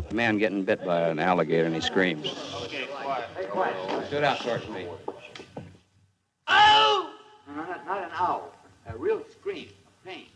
A man getting bit by an alligator and he screams. Okay, quiet. Stood out towards me. Ow! No, not an owl. A real scream of pain.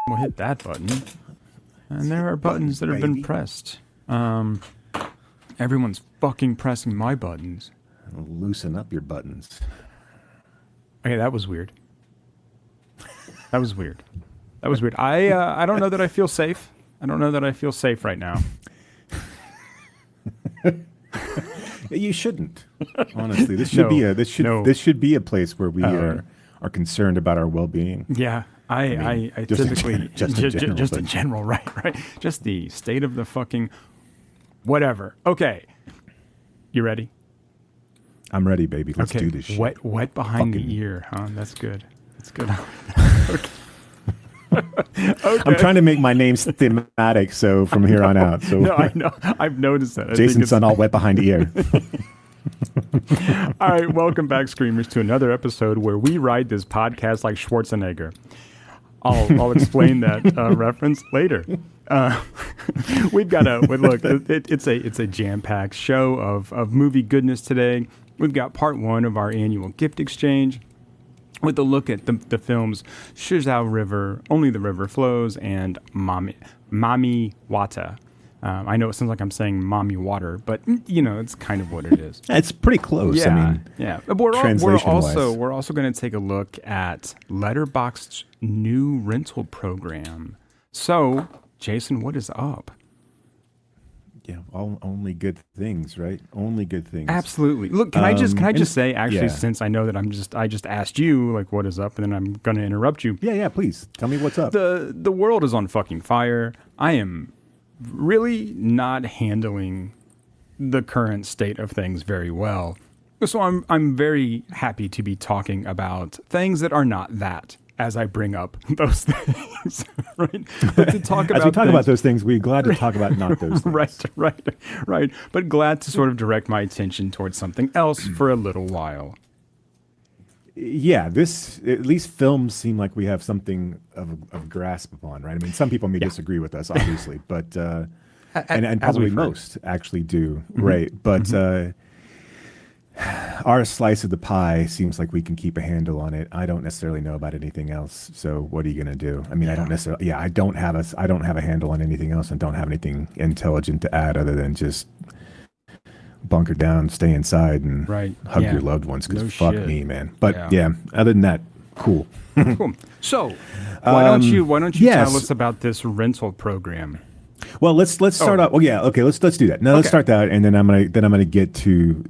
We'll hit that button. And there are buttons that have been pressed. Everyone's fucking pressing my buttons. Loosen up your buttons. Okay, that was weird. That was weird. I don't know that I feel safe. I don't know that I feel safe right now. You shouldn't. Honestly, this should be a place where we are concerned about our well-being. Yeah. I typically just in general, right. Just the state of the fucking whatever. Okay. You ready? I'm ready, baby. Let's do this shit. Wet behind the ear, huh? That's good. Okay. I'm trying to make my name thematic, so from here on out. So no, I know. I've noticed that. Jason's son all wet behind the ear. All right, welcome back, Screamers, to another episode where we ride this podcast like Schwarzenegger. I'll explain that reference later. We've got look. It's a jam-packed show of movie goodness today. We've got part one of our annual gift exchange with a look at the films Suzhou River, Only the River Flows, and Mami Wata. I know it sounds like I'm saying mommy water, but it's kind of what it is. It's pretty close. Yeah, I mean, yeah. We're also going to take a look at Letterboxd's new rental program. So, Jason, what is up? Yeah, only good things, right? Only good things. Absolutely. Look, can I just say, actually, since I know that I just asked you like what is up, and then I'm going to interrupt you. Yeah, please tell me what's up. The world is on fucking fire. I am really not handling the current state of things very well. So I'm very happy to be talking about things that are not that as I bring up those things, right? But to talk as we talk about those things, we're glad to talk about not those things. Right. But glad to sort of direct my attention towards something else for a little while. Yeah, at least films seem like we have something of grasp upon, right? I mean, some people may disagree with us, obviously, but and probably most actually do, right? But our slice of the pie seems like we can keep a handle on it. I don't necessarily know about anything else, so what are you going to do? I mean, I don't necessarily. Yeah, I don't have a handle on anything else, and don't have anything intelligent to add other than just bunker down, stay inside, and hug your loved ones, because fuck me, man. But other than that, cool. Cool. So why don't you tell us about this rental program? Well, let's start out. Well, yeah, okay, let's do that. Now let's start that, and then I'm gonna get to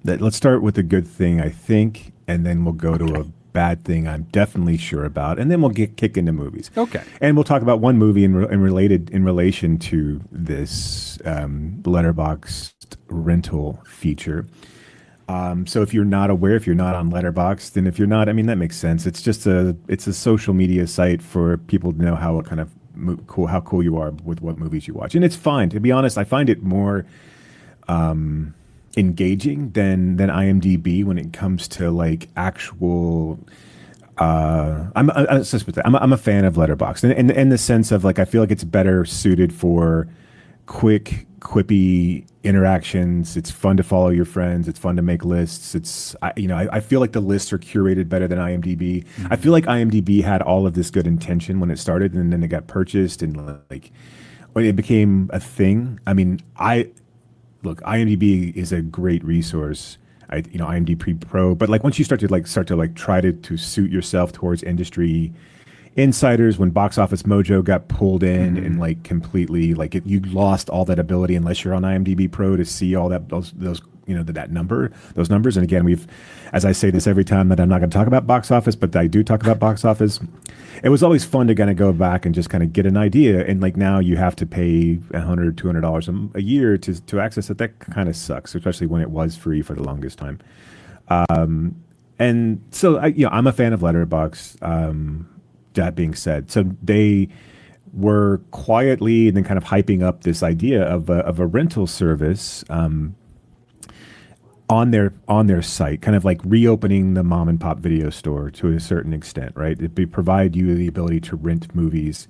that. Let's start with a good thing, I think, and then we'll go to a bad thing I'm definitely sure about, and then we'll kick into movies. Okay. And we'll talk about one movie in relation to this Letterboxd rental feature. So if you're not aware, if you're not on Letterboxd, and if you're not, I mean, that makes sense. It's just a social media site for people to know how cool you are with what movies you watch, and it's fine. To be honest, I find it more engaging than IMDb when it comes to like actual. I'm a fan of Letterboxd, and in the sense of like I feel like it's better suited for quick, quippy interactions. It's fun to follow your friends. It's fun to make lists. I feel like the lists are curated better than IMDb. Mm-hmm. I feel like IMDb had all of this good intention when it started, and then it got purchased, and like when it became a thing. I mean, IMDb is a great resource. IMDb Pro. But like once you start to try to suit yourself towards industry insiders, when Box Office Mojo got pulled in and like completely you lost all that ability unless you're on IMDb Pro to see all those those numbers. And again, as I say this every time, that I'm not going to talk about Box Office, but I do talk about Box Office. It was always fun to kind of go back and just kind of get an idea. And like now you have to pay $100, $200 a year to access it. That kind of sucks, especially when it was free for the longest time. And so I'm a fan of Letterboxd. That being said, so they were quietly and then kind of hyping up this idea of a rental service on their site, kind of like reopening the mom and pop video store to a certain extent, right? It provide you the ability to rent movies.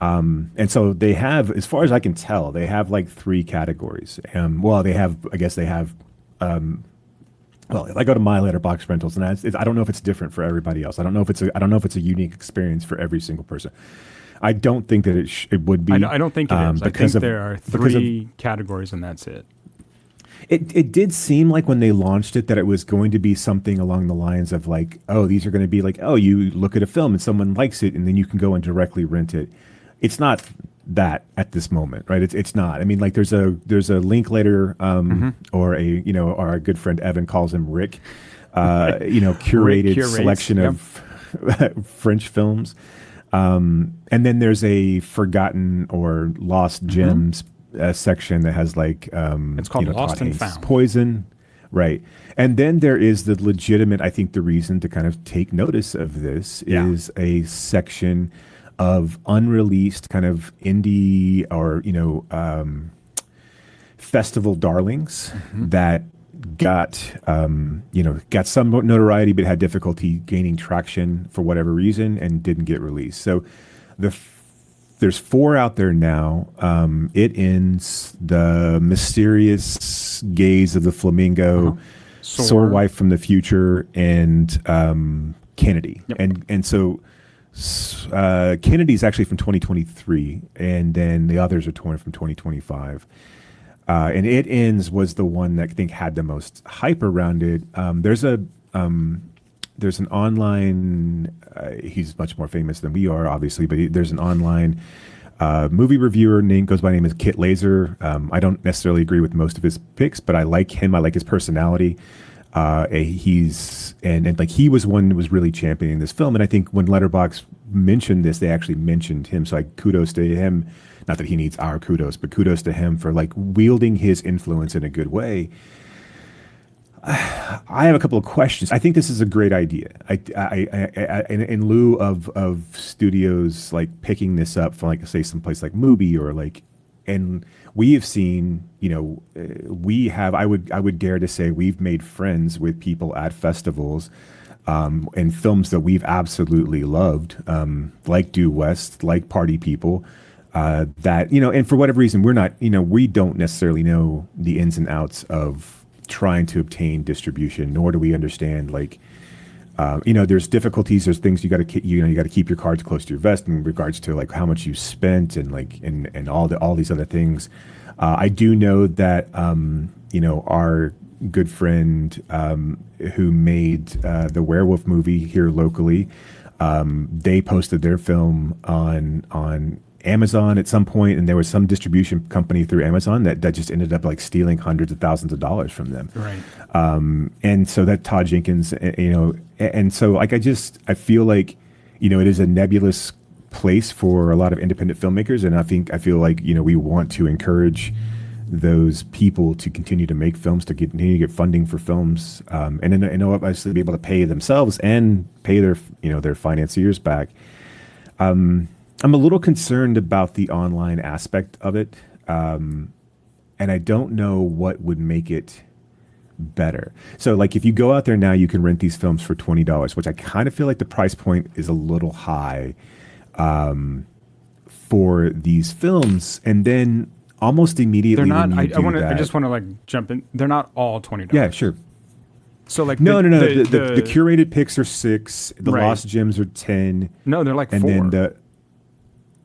And so they have, as far as I can tell, they have like 3 categories. Well, if I go to my Letterboxd rentals, and I don't know if it's different for everybody else. I don't know if it's a unique experience for every single person. I don't think that it would be. I don't think it is. I think there are 3 categories, and that's it. It did seem like when they launched it that it was going to be something along the lines of like, oh, these are going to be like, oh, you look at a film and someone likes it, and then you can go and directly rent it. It's not that at this moment, right? It's not. I mean, like there's a Linklater or our good friend Evan calls him Rick, curated selection of French films, and then there's a forgotten or lost gems section that has like it's called Lost and Found. Poison, right? And then there is the legitimate. I think the reason to kind of take notice of this is a section of unreleased kind of indie or festival darlings that got some notoriety but had difficulty gaining traction for whatever reason and didn't get released. So there's 4 out there now. It Ends, The Mysterious Gaze of the Flamingo, Sore Wife from the Future, and Kennedy. Yep. And so Kennedy's actually from 2023, and then the others are from 2025. And It Ends was the one that I think had the most hype around it. There's an online. He's much more famous than we are, obviously, but there's an online movie reviewer goes by name as Kit Laser. I don't necessarily agree with most of his picks, but I like him. I like his personality. He was one that was really championing this film, and I think when Letterboxd mentioned this, they actually mentioned him. So kudos to him. Not that he needs our kudos, but kudos to him for like wielding his influence in a good way. I have a couple of questions. I think this is a great idea. In lieu of studios like picking this up for like say someplace like Mubi or like, and we have seen, I would dare to say we've made friends with people at festivals, and films that we've absolutely loved, like Due West, like Party People, that, and for whatever reason, we're not, we don't necessarily know the ins and outs of trying to obtain distribution, nor do we understand like, there's difficulties, there's things you got to keep your cards close to your vest in regards to like how much you spent and like and all these other things. I do know that our good friend who made the werewolf movie here locally, they posted their film on Amazon at some point, and there was some distribution company through Amazon that just ended up like stealing hundreds of thousands of dollars from them. Right. And so that Todd Jenkins, and so like I feel like it is a nebulous place for a lot of independent filmmakers, and I feel like we want to encourage those people to continue to make films, to continue to get funding for films, and then obviously be able to pay themselves and pay their financiers back. I'm a little concerned about the online aspect of it, and I don't know what would make it better. So like if you go out there now, you can rent these films for $20, which I kind of feel like the price point is a little high for these films, and then almost immediately they're not. I just want to like jump in. They're not all $20. Yeah, sure. So like no. The curated picks are $6. The lost gems are $10. No, they're like and $4. And then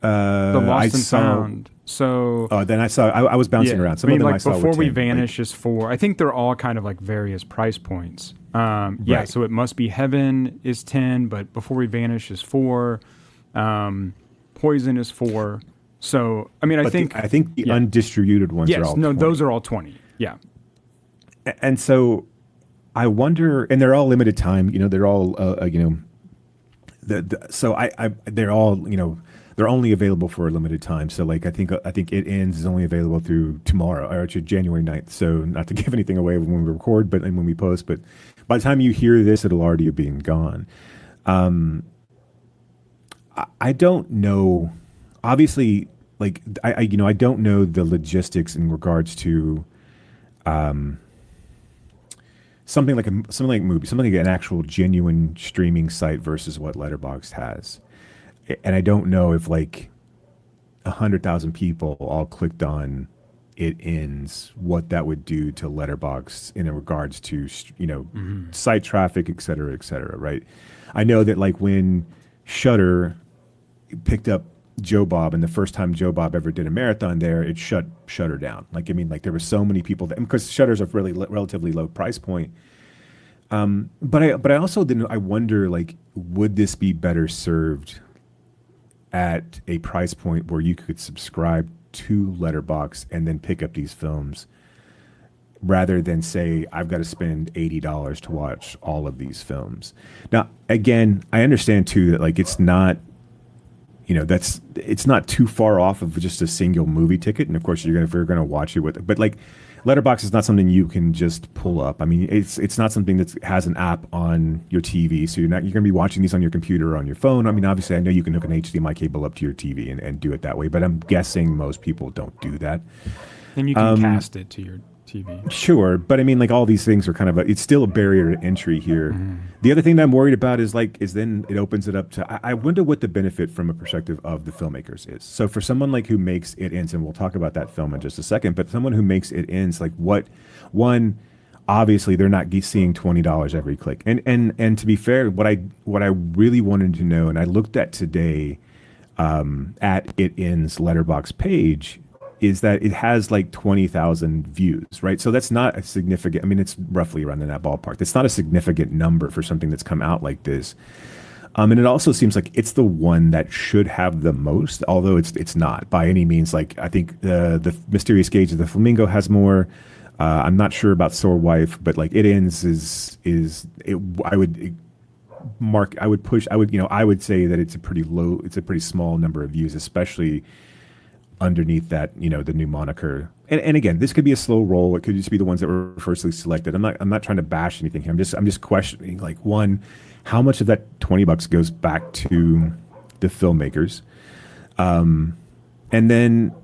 the Lost and Found So Oh, then I was bouncing around. Some of them I saw Before were 10, We Vanish is 4. I think they're all kind of like various price points. Yeah, Right. so It Must Be Heaven is 10, but Before We Vanish is 4. Poison is 4. So, I mean, I think the undistributed ones are all 20. those are all 20. Yeah. And so I wonder, and they're all limited time, they're all, so they're all, they're only available for a limited time. So like, I think It Ends is only available through tomorrow, or actually January 9th. So not to give anything away when we record, and when we post, but by the time you hear this, it'll already have been gone. I don't know, obviously, like, I don't know the logistics in regards to, something like movie, something like an actual genuine streaming site versus what Letterboxd has. And I don't know if like 100,000 people all clicked on It Ends, what that would do to Letterboxd in regards to, site traffic, et cetera, right? I know that like when Shudder picked up Joe Bob, and the first time Joe Bob ever did a marathon there, it shut Shudder down. Like, I mean, like there were so many people that, because Shudder's a really relatively low price point. But I also I wonder, like, would this be better served at a price point where you could subscribe to Letterboxd and then pick up these films, rather than say, I've got to spend $80 to watch all of these films. Now, again, I understand too that like it's not, it's not too far off of just a single movie ticket. And of course, if you're gonna watch it with it, but like Letterboxd is not something you can just pull up. I mean, it's not something that has an app on your TV, so you're gonna be watching these on your computer or on your phone. I mean, obviously, I know you can hook an HDMI cable up to your TV and do it that way, but I'm guessing most people don't do that. Then you can cast it to your TV. Sure, but I mean, like all these things are kind of it's still a barrier to entry here. Mm-hmm. The other thing that I'm worried about is then it opens it up to, I wonder what the benefit from a perspective of the filmmakers is. So for someone like who makes It Ends, and we'll talk about that film in just a second, but someone who makes It Ends, like obviously they're not seeing $20 every click. And to be fair, what I really wanted to know, and I looked at today at It Ends Letterboxd page, is that it has like 20,000 views, right? So that's not a significant, I mean, it's roughly around in that ballpark. That's not a significant number for something that's come out like this. And it also seems like it's the one that should have the most, although it's not by any means. Like, I think the Mysterious Cage of the Flamingo has more. I'm not sure about Sore Wife, but like It Ends I would say that it's a pretty small number of views, especially underneath that, the new moniker. And again, this could be a slow roll. It could just be the ones that were firstly selected. I'm not trying to bash anything here. I'm just questioning, like, one, how much of that $20 goes back to the filmmakers, and then,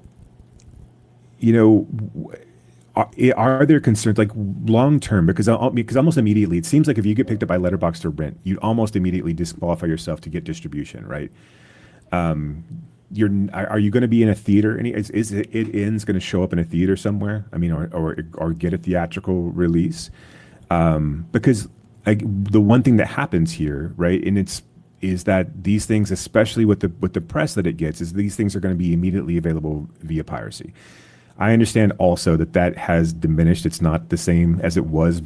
are there concerns like long term? Because almost immediately it seems like if you get picked up by Letterboxd or Rent, you almost immediately disqualify yourself to get distribution, right? Are you going to be in a theater? Is It Ends going to show up in a theater somewhere? I mean, or get a theatrical release? Because the one thing that happens here, right, and is that these things, especially with the press that it gets, is these things are going to be immediately available via piracy. I understand also that has diminished. It's not the same as it was,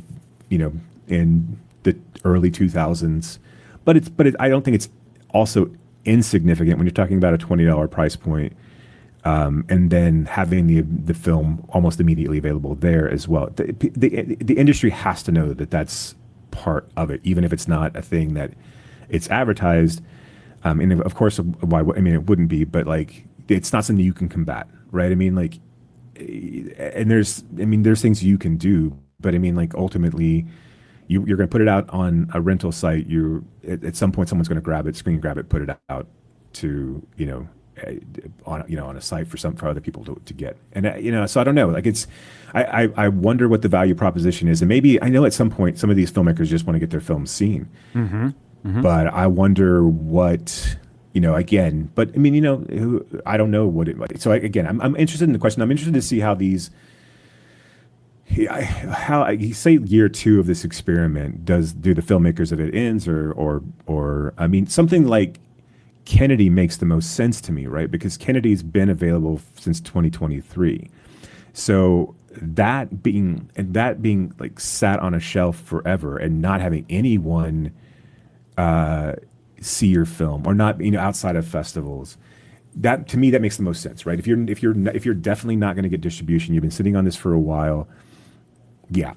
in the early 2000s, but I don't think it's also insignificant when you're talking about a $20 price point, and then having the film almost immediately available there as well. The industry has to know that that's part of it, even if it's not a thing that it's advertised. And of course, it wouldn't be, but like, it's not something you can combat, right? I mean, like, and there's things you can do, but I mean, like, ultimately, you're going to put it out on a rental site. At some point, someone's going to screen grab it, put it out to, on a site for other people to get. And, so I don't know, like, I wonder what the value proposition is. And maybe, I know at some point, some of these filmmakers just want to get their films seen, but I wonder what, again, but I mean, I don't know what it might. So again, I'm interested in the question. I'm interested to see how these, how you say year 2 of this experiment do the filmmakers of It Ends or I mean, something like Kennedy makes the most sense to me, right? Because Kennedy's been available since 2023. So that being like sat on a shelf forever and not having anyone see your film, or not, outside of festivals, that to me that makes the most sense, right? If you're definitely not going to get distribution, you've been sitting on this for a while, yeah,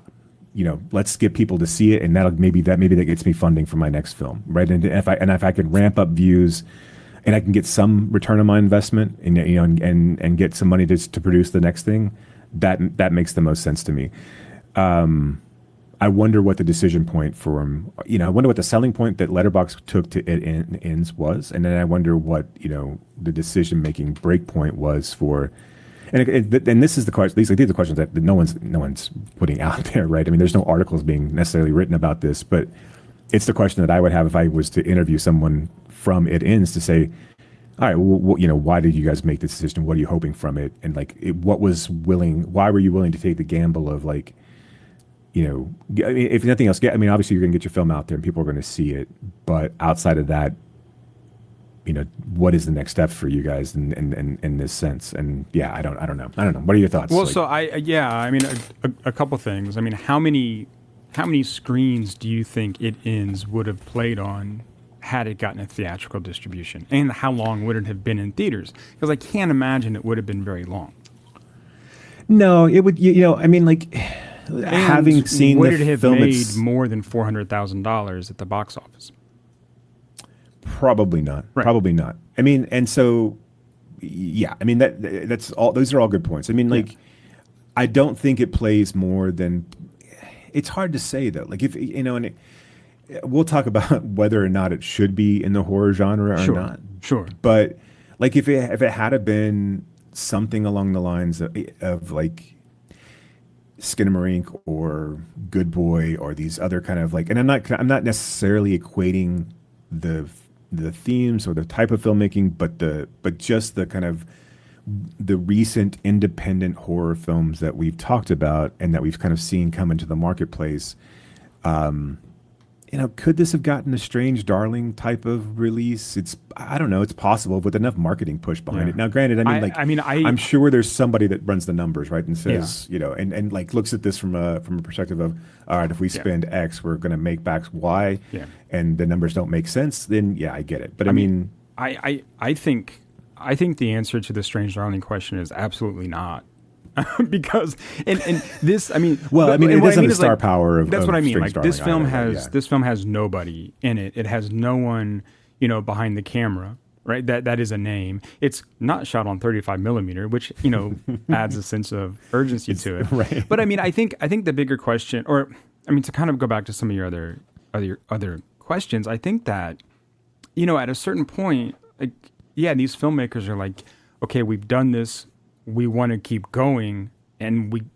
let's get people to see it, and maybe that gets me funding for my next film, right? And if I can ramp up views, and I can get some return on my investment, and and get some money to produce the next thing, that makes the most sense to me. I wonder what the decision point for him, I wonder what the selling point that Letterboxd took to It Ends was, and then I wonder what the decision making break point was for. And this is the question. These are the questions that no one's putting out there, right? I mean, there's no articles being necessarily written about this, but it's the question that I would have if I was to interview someone from It Ends to say, all right, well, why did you guys make this decision? What are you hoping from it? And why were you willing to take the gamble of if nothing else, obviously you're going to get your film out there and people are going to see it, but outside of that, what is the next step for you guys in this sense? And yeah, I don't know. What are your thoughts? Well, a couple things. I mean, how many screens do you think It Ends would have played on had it gotten a theatrical distribution? And how long would it have been in theaters? Because I can't imagine it would have been very long. No, it would, having seen would the it have film, made more than $400,000 at the box office? Probably not. Right. Probably not. I mean, and so, yeah. I mean, that's all. Those are all good points. I mean, I don't think it plays more than. It's hard to say though. Like if we'll talk about whether or not it should be in the horror genre or not. Sure. But if it had been something along the lines of like Skinamarink or Good Boy or these other kind of and I'm not necessarily equating the themes or the type of filmmaking, but just the kind of the recent independent horror films that we've talked about and that we've kind of seen come into the marketplace. Could this have gotten a Strange Darling type of release? I don't know. It's possible with enough marketing push behind it. Now, granted, I'm sure there's somebody that runs the numbers, right, and says, and looks at this from a perspective of, all right, if we spend X, we're going to make back Y, and the numbers don't make sense. Then I get it. But I think the answer to the Strange Darling question is absolutely not. Because and this, I mean, well, I mean, it doesn't have the star power of. That's what I mean. Strange This film either, this film has nobody in it. It has no one, behind the camera, right? That is a name. It's not shot on 35 millimeter, which adds a sense of urgency to it. Right. But I mean, I think the bigger question, to kind of go back to some of your other questions, I think that at a certain point, these filmmakers are like, okay, we've done this. We want to keep going, and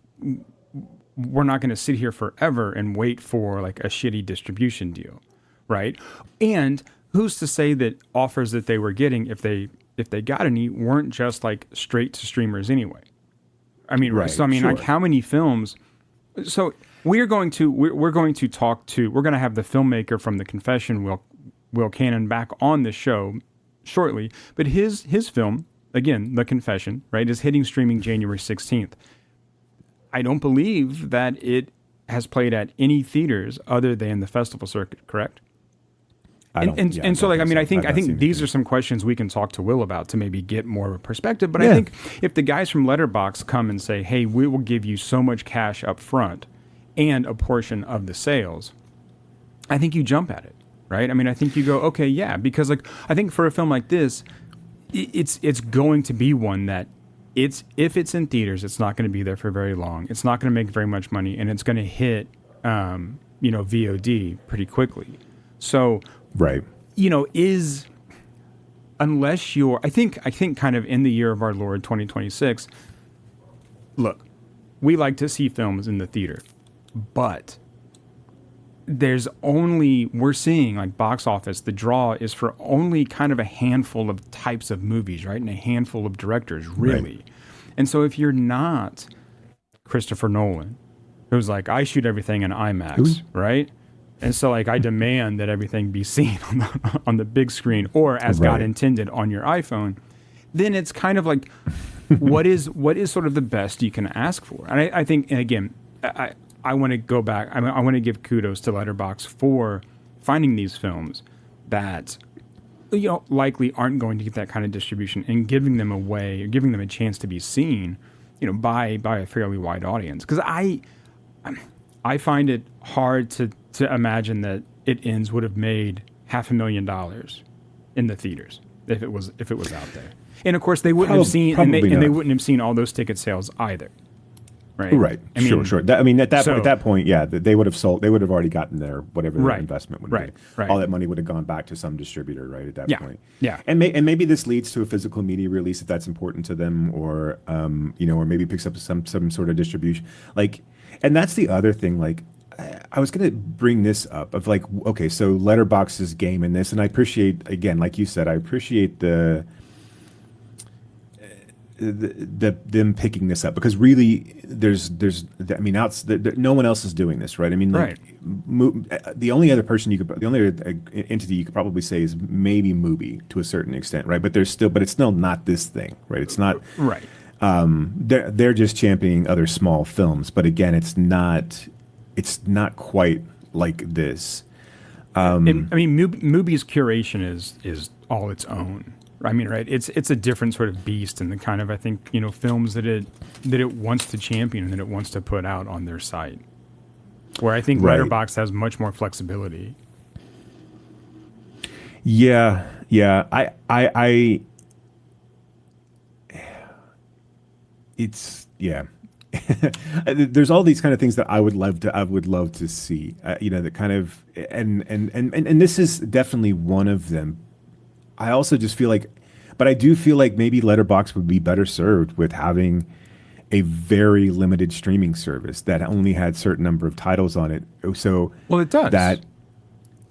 we're not going to sit here forever and wait for a shitty distribution deal, right? And who's to say that offers that they were getting, if they got any, weren't just straight to streamers anyway? I mean, right, so I mean, sure. how many films? So we're going to have the filmmaker from The Confession, Will Cannon, back on the show shortly, but his film. Again, The Confession, right, is hitting streaming January 16th. I don't believe that it has played at any theaters other than the festival circuit, correct? I think these are some questions we can talk to Will about to maybe get more of a perspective. But I think if the guys from Letterboxd come and say, hey, we will give you so much cash up front and a portion of the sales, I think you jump at it, right? I mean, I think you go, okay, yeah, because I think for a film like this, it's going to be one that if it's in theaters, it's not going to be there for very long. It's not going to make very much money, and it's going to hit VOD pretty quickly. So right, unless you're, I think kind of in the year of our Lord 2026. Look, we like to see films in the theater, but we're seeing box office, the draw is for only kind of a handful of types of movies, right? And a handful of directors, really. Right. And so if you're not Christopher Nolan, who's I shoot everything in IMAX, right? And so, like, I demand that everything be seen on the big screen, or as God intended on your iPhone. Then it's kind of like, what is sort of the best you can ask for? And I think, and again, I want to go back. I want to give kudos to Letterboxd for finding these films that, you know, likely aren't going to get that kind of distribution, and giving them away, or giving them a chance to be seen, you know, by a fairly wide audience. Because I find it hard to imagine that It Ends would have made $500,000 in the theaters if it was out there. And of course, they wouldn't have seen, and they wouldn't have seen all those ticket sales either. Right. Right. I mean, sure. At that point, yeah, they would have sold. They would have already gotten their whatever their investment would be. Right. All that money would have gone back to some distributor, right? At that point. Yeah. And maybe this leads to a physical media release if that's important to them, or or maybe picks up some sort of distribution. Like, and that's the other thing. Like, I was going to bring this up of like, okay, so Letterboxd's game in this, and I appreciate, again, like you said, I appreciate them picking this up, because really no one else is doing this, right? I mean, like, the only other entity you could probably say is maybe Mubi to a certain extent, right? But it's still not this thing, right? It's not right. They're just championing other small films, but again, it's not quite like this. Mubi's curation is all its own. I mean, right? It's a different sort of beast, and the kind of, I think, you know, films that it wants to champion and that it wants to put out on their site. Where I think Letterboxd has much more flexibility. Yeah. There's all these kind of things that I would love to see. That kind of, and this is definitely one of them. I also just feel like, but I do feel like maybe Letterboxd would be better served with having a very limited streaming service that only had certain number of titles on it. So, well, it does that.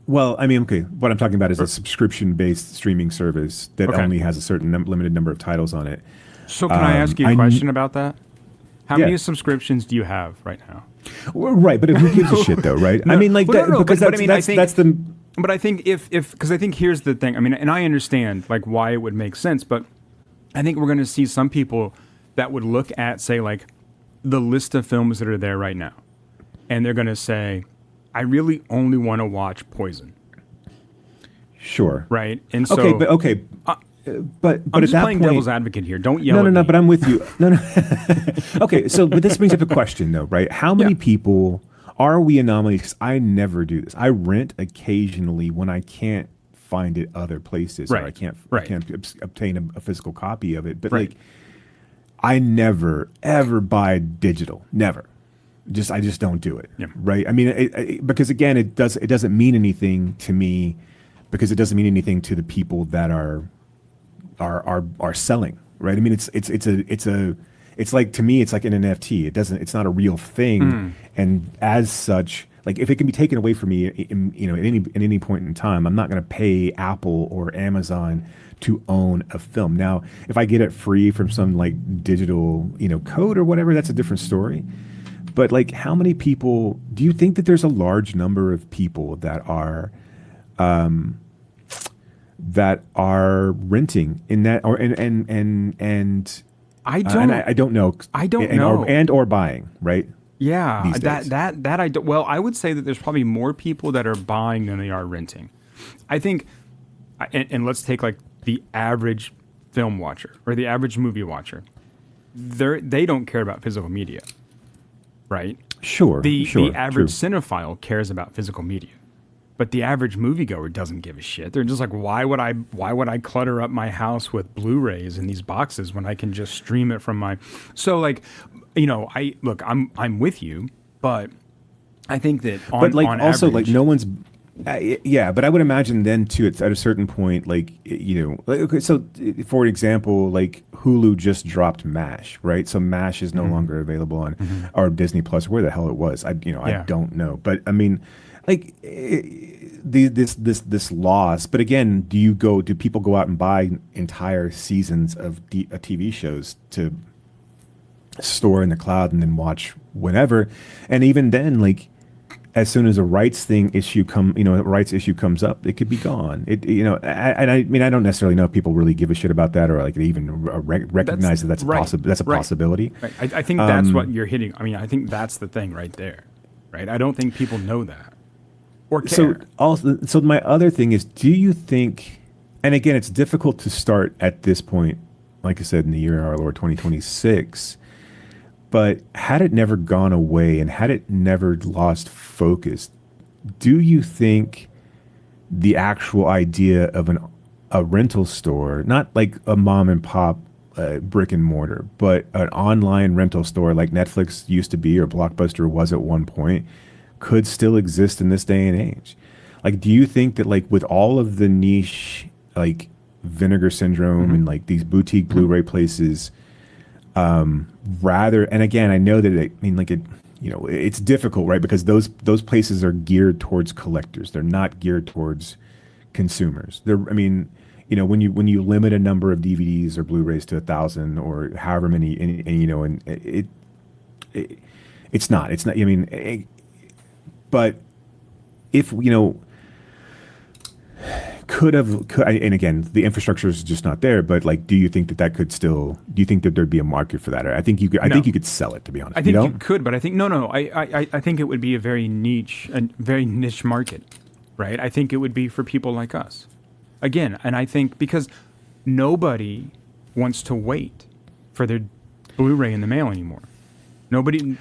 Well, I mean, okay, what I'm talking about is a subscription-based streaming service that only has a certain limited number of titles on it. So can I ask you a question about that? How many subscriptions do you have right now? Well, right, but who gives a shit though, right? No, I mean, like, because that's the... But I think because I think here's the thing. I mean, and I understand like why it would make sense, but I think we're going to see some people that would look at, say, like the list of films that are there right now, and they're going to say, I really only want to watch Poison. Sure. Right. And so but I'm at just that playing point, devil's advocate here. Don't yell. No. But I'm with you. No. Okay. So, but this brings up a question though, right? How many people are we anomalies? Because I never do this. I rent occasionally when I can't find it other places, or I can't obtain a physical copy of it. But like, I never ever buy digital. Never. I just don't do it. Yeah. Right. I mean, because again, it doesn't mean anything to me, because it doesn't mean anything to the people that are selling. Right. I mean, it's like, to me, it's like an NFT. It's not a real thing. And as such, like, if it can be taken away from me, at any point in time, I'm not going to pay Apple or Amazon to own a film. Now, if I get it free from some like digital, code or whatever, that's a different story. But like, how many people do you think that there's a large number of people that are renting in that, or and I don't know. I don't know. Or buying, right? Yeah, that I don't. Well, I would say that there's probably more people that are buying than they are renting. I think, and let's take like the average film watcher or the average movie watcher. They don't care about physical media, right? Sure. The average cinephile cares about physical media. But the average moviegoer doesn't give a shit. They're just like, why would I clutter up my house with Blu-rays in these boxes when I can just stream it from my? So like, I'm with you, but I think that on also average, like no one's. But I would imagine then too, it's at a certain point, so for example, like Hulu just dropped MASH, right? So MASH is no longer available on or Disney Plus, where the hell it was. I don't know, but I mean. Like this loss, but again, do people go out and buy entire seasons of TV shows to store in the cloud and then watch whenever? And even then, like, as soon as a rights issue comes up, it could be gone. I mean, I don't necessarily know if people really give a shit about that, or like even recognize that's a possibility. Right. I think that's what you're hitting. I mean, I think that's the thing right there, right? I don't think people know that or care. So my other thing is, do you think? And again, it's difficult to start at this point, like I said, in the year of our Lord 2026. But had it never gone away and had it never lost focus, do you think the actual idea of a rental store, not like a mom and pop brick and mortar, but an online rental store like Netflix used to be or Blockbuster was at one point, could still exist in this day and age? Like, do you think that, like, with all of the niche, like Vinegar Syndrome and like these boutique Blu-ray places, rather, and again, I know that it's difficult, right? Because those places are geared towards collectors. They're not geared towards consumers. When you limit a number of DVDs or Blu-rays to 1,000 or however many, it's not. But if could, and again, the infrastructure is just not there. But like, do you think that could still? Do you think that there'd be a market for that? Or I think you could. I think you could sell it. To be honest, I think you could, but I think no. I think it would be a very niche market, right? I think it would be for people like us, again. And I think because nobody wants to wait for their Blu-ray in the mail anymore. Nobody.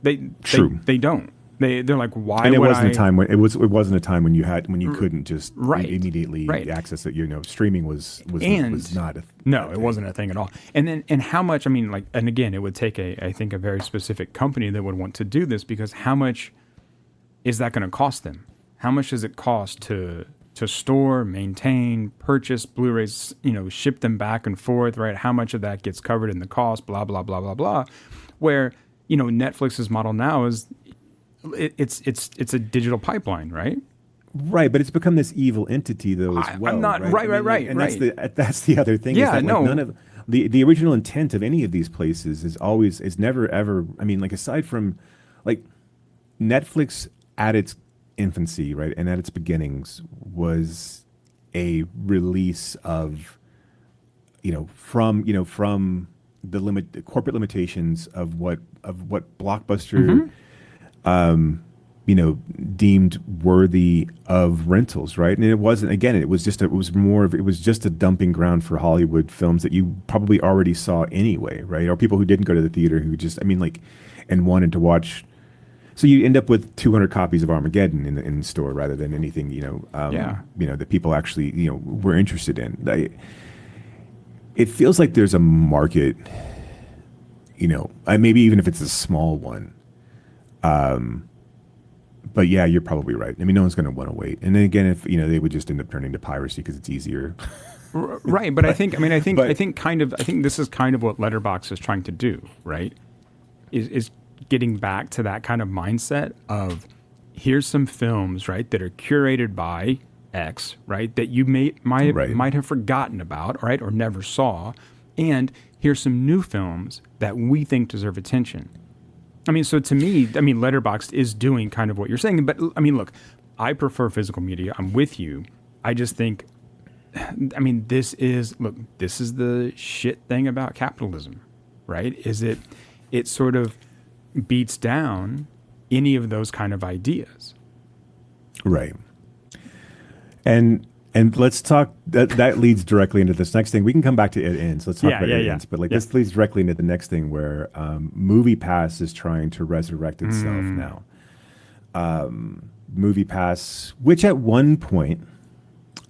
They don't. They're like, why? And it would wasn't I? a time when it wasn't a time when you couldn't just immediately access it. Streaming was not. It wasn't a thing at all. And how much? I mean, like, and again, it would take I think a very specific company that would want to do this, because how much is that going to cost them? How much does it cost to store, maintain, purchase Blu-rays? Ship them back and forth, right? How much of that gets covered in the cost? Blah blah blah blah blah. Where Netflix's model now is. It's a digital pipeline, right? Right, but it's become this evil entity, though, as well. I'm not right. And that's the other thing. Yeah, is that, like, none of the original intent of any of these places is never ever. I mean, like, aside from like Netflix at its infancy, right, and at its beginnings, was a release of from the corporate limitations of what Blockbuster. Deemed worthy of rentals, right? And it wasn't. Again, it was just a dumping ground for Hollywood films that you probably already saw anyway, right? Or people who didn't go to the theater who just, and wanted to watch. So you end up with 200 copies of Armageddon in the store rather than anything, that people actually, were interested in. It feels like there's a market, maybe even if it's a small one. But yeah, you're probably right. I mean, no one's going to want to wait. And then again, if they would just end up turning to piracy because it's easier. Right, but I think this is kind of what Letterboxd is trying to do, right? Is getting back to that kind of mindset of, here's some films, right, that are curated by X, right, that you might have forgotten about, right, or never saw, and here's some new films that we think deserve attention. I mean, so to me, Letterboxd is doing kind of what you're saying. But I mean, look, I prefer physical media. I'm with you. I just think, this is the shit thing about capitalism, right? Is it sort of beats down any of those kind of ideas. Right. And let's talk, that leads directly into this next thing. We can come back to It Ends. Let's talk about It Ends. But this leads directly into the next thing where MoviePass is trying to resurrect itself now. MoviePass, which at one point,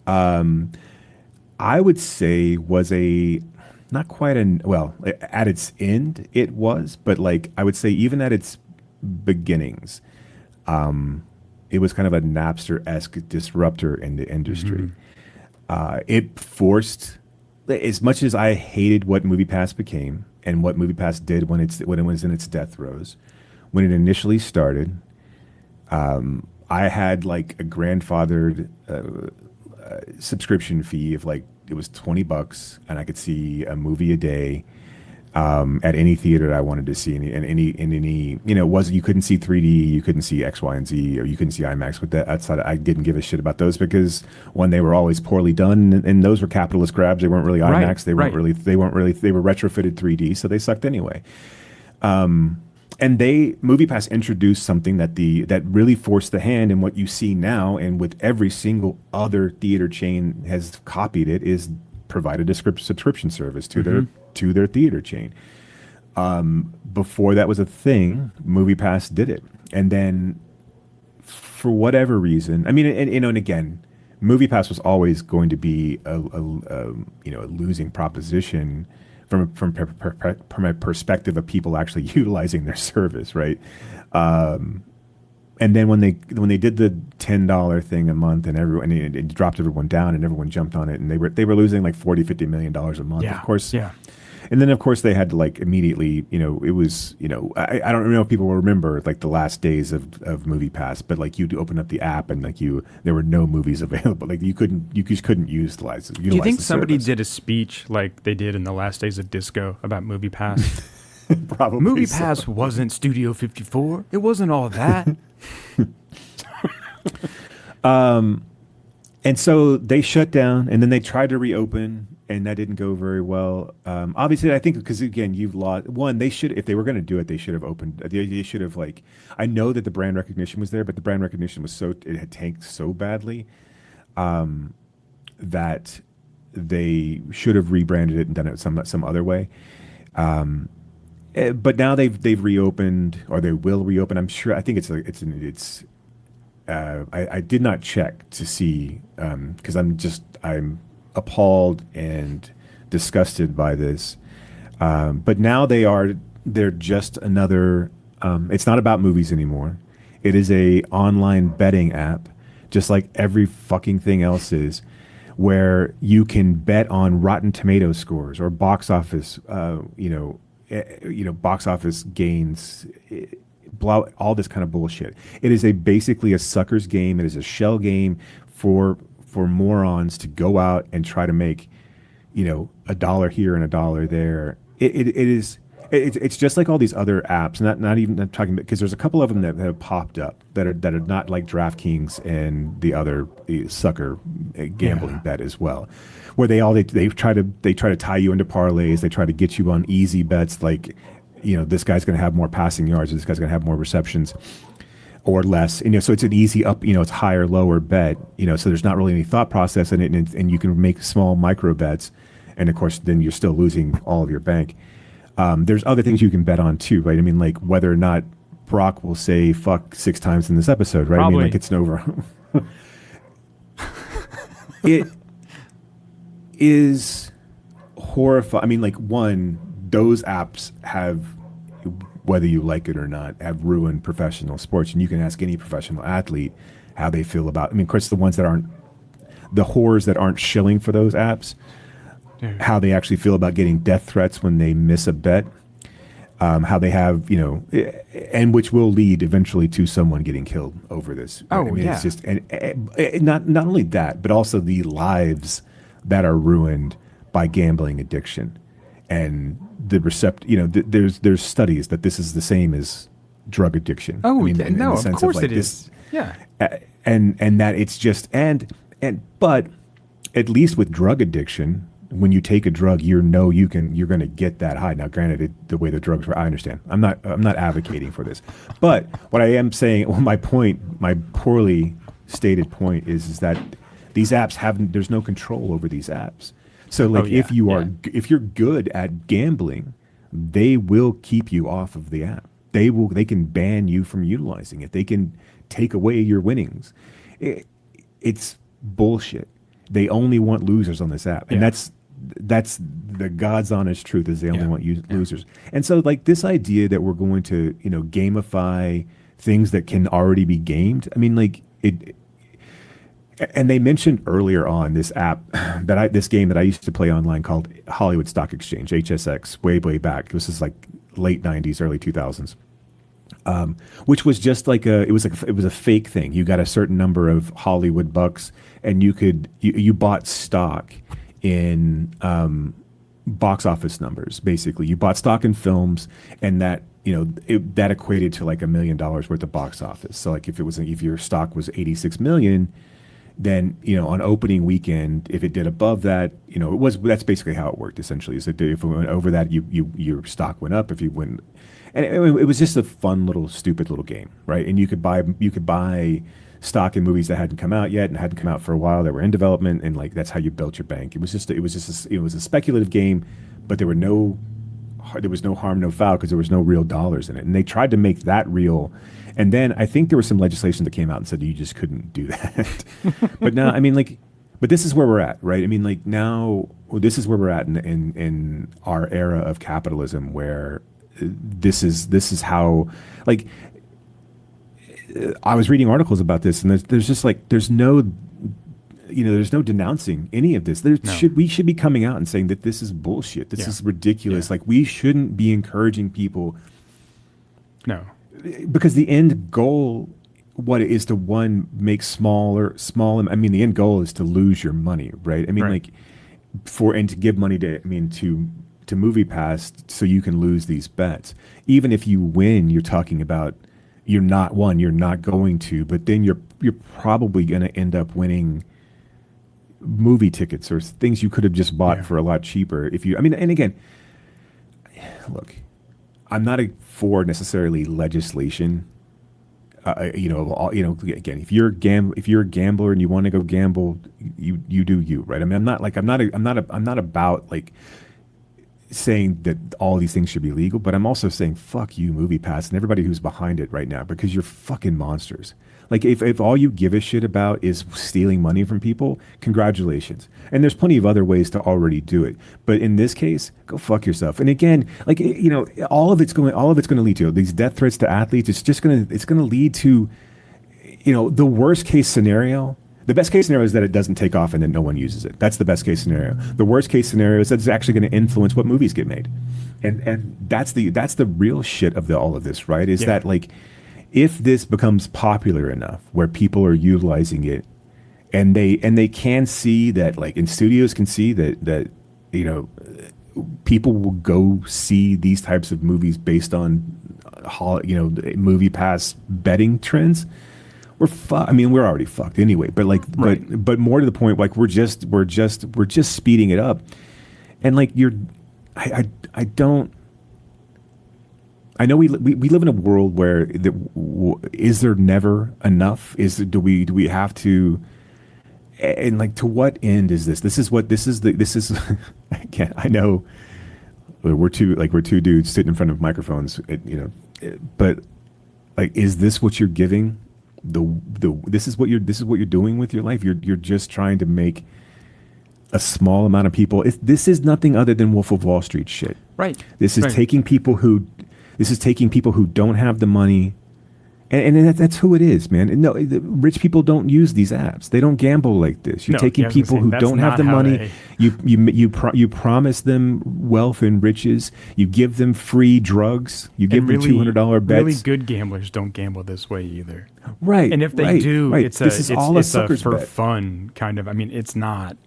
I would say was not quite at its end it was, but like I would say even at its beginnings, it was kind of a Napster-esque disruptor in the industry. It forced, as much as I hated what MoviePass became and what MoviePass did when it was in its death throes, when it initially started, I had like a grandfathered subscription fee of like, it was $20 and I could see a movie a day. at any theater that I wanted to see, in any you know, was you couldn't see 3D, you couldn't see X, Y, and Z, or you couldn't see IMAX. But that outside, I didn't give a shit about those because one, they were always poorly done, and those were capitalist grabs. They weren't really IMAX. They weren't really. They were retrofitted 3D, so they sucked anyway. And MoviePass introduced something that really forced the hand, and what you see now, and with every single other theater chain has copied it, is provided a subscription service to their theater chain. Before that was a thing, MoviePass did it, and then for whatever reason, I mean, and again, MoviePass was always going to be a losing proposition from a perspective of people actually utilizing their service, right? And then when they did the $10 thing a month, and everyone, and it dropped everyone down, and everyone jumped on it, and they were losing like $40-50 million a month, of course. Yeah. And then of course they had to like immediately, it was, I don't know if people will remember like the last days of MoviePass, but like you'd open up the app and like there were no movies available. Like you just couldn't utilize it. Do you think somebody did a speech like they did in the last days of disco about MoviePass? Probably. MoviePass wasn't Studio 54. It wasn't all that. And so they shut down, and then they tried to reopen, and that didn't go very well. Obviously, I think because again, you've lost one. They should, if they were going to do it, they should have opened. They should have like. I know that the brand recognition was there, but the brand recognition was it had tanked so badly that they should have rebranded it and done it some other way. But now they've reopened, or they will reopen. I'm sure. I think it's. I did not check to see because I'm appalled and disgusted by this. But now they're just another. It's not about movies anymore. It is a online betting app, just like every fucking thing else is, where you can bet on Rotten Tomato scores or box office. Box office gains. All this kind of bullshit. It is basically a sucker's game. It is a shell game for morons to go out and try to make, $1 here and $1 there. It's just like all these other apps. Not even I'm talking about, because there's a couple of them that have popped up that are not like DraftKings and the other sucker gambling bet as well, where they try to tie you into parlays. They try to get you on easy bets like, this guy's going to have more passing yards, or this guy's going to have more receptions or less. So it's an easy up, it's higher, lower bet, so there's not really any thought process in it, and you can make small micro bets. And of course, then you're still losing all of your bank. There's other things you can bet on too, right? I mean, like whether or not Brock will say fuck 6 times in this episode, right? Probably. I mean, like it's an over. It is horrifying. I mean, like those apps have, whether you like it or not, have ruined professional sports. And you can ask any professional athlete how they feel about, of course, the ones that aren't, the whores that aren't shilling for those apps, how they actually feel about getting death threats when they miss a bet, how they have, and which will lead eventually to someone getting killed over this. It's just, and not only that, but also the lives that are ruined by gambling addiction. And there's studies that this is the same as drug addiction. Of course it is. Yeah. And that it's just, but at least with drug addiction, when you take a drug, you're going to get that high. Now, granted, the way the drugs were, I understand. I'm not advocating for this, but what I am saying, my poorly stated point is that these apps there's no control over these apps. So if you're good at gambling, they will keep you off of the app. They can ban you from utilizing it. They can take away your winnings. It's bullshit. They only want losers on this app. And that's the God's honest truth, is they only want losers. And so this idea that we're going to, gamify things that can already be gamed. And they mentioned earlier on this app this game that I used to play online called Hollywood Stock Exchange, HSX, way back. This is like late 90s, early 2000s, which was just it was a fake thing. You got a certain number of Hollywood bucks, and you bought stock in box office numbers. Basically, you bought stock in films, and that that equated to like $1 million worth of box office. So like if your stock was 86 million, then on opening weekend, if it did above that, that's basically how it worked essentially. Is that if it went over that, your stock went up. If you went, and it was just a fun little stupid little game, right? And you could buy stock in movies that hadn't come out yet and hadn't come out for a while that were in development, and like that's how you built your bank. It was a speculative game, but there was no harm, no foul, because there was no real dollars in it. And they tried to make that real. And then I think there was some legislation that came out and said you just couldn't do that. But now, but this is where we're at, right? This is where we're at in our era of capitalism, where this is how, like, I was reading articles about this, and there's just like there's no denouncing any of this. We should be coming out and saying that this is bullshit. This is ridiculous. Like, we shouldn't be encouraging people. No, because the end goal, what it is to make small. The end goal is to lose your money, right? Right. And to give money to MoviePass so you can lose these bets. Even if you win, you're talking about. You're not going to, but then you're probably going to end up winning movie tickets or things you could have just bought for a lot cheaper. And again, look, I'm not for necessarily legislation. Again, if you're a gambler and you want to go gamble, you do you, right? I'm not about like saying that all these things should be legal, but I'm also saying fuck you, MoviePass, and everybody who's behind it right now, because you're fucking monsters. Like, if all you give a shit about is stealing money from people, congratulations. And there's plenty of other ways to already do it, but in this case, go fuck yourself. And again, like, all of it's going to lead to these death threats to athletes. It's going to lead to, the worst case scenario. The best case scenario is that it doesn't take off and then no one uses it. That's the best case scenario. The worst case scenario is that it's actually going to influence what movies get made, and that's the real shit of all of this, right? Is that, like, if this becomes popular enough where people are utilizing it, and they can see that, like, and studios can see that people will go see these types of movies based on MoviePass betting trends. We're we're already fucked anyway. But like, right. but more to the point, like, we're just speeding it up, and like I know we live in a world where is there never enough? Do we have to? And like, to what end is this? This is again, I know we're two dudes sitting in front of microphones, but like, is this what you're giving? This is what you're doing with your life. You're just trying to make a small amount of people. This is nothing other than Wolf of Wall Street shit. Right. This is taking people who don't have the money, and that's who it is, man. No, rich people don't use these apps. They don't gamble like this. You're taking people who don't have the money. You promise them wealth and riches. You give them free drugs. You give them $200 bets. Really good gamblers don't gamble this way either. Right. And if they do, right. it's sucker's for bet. fun kind of. It's not.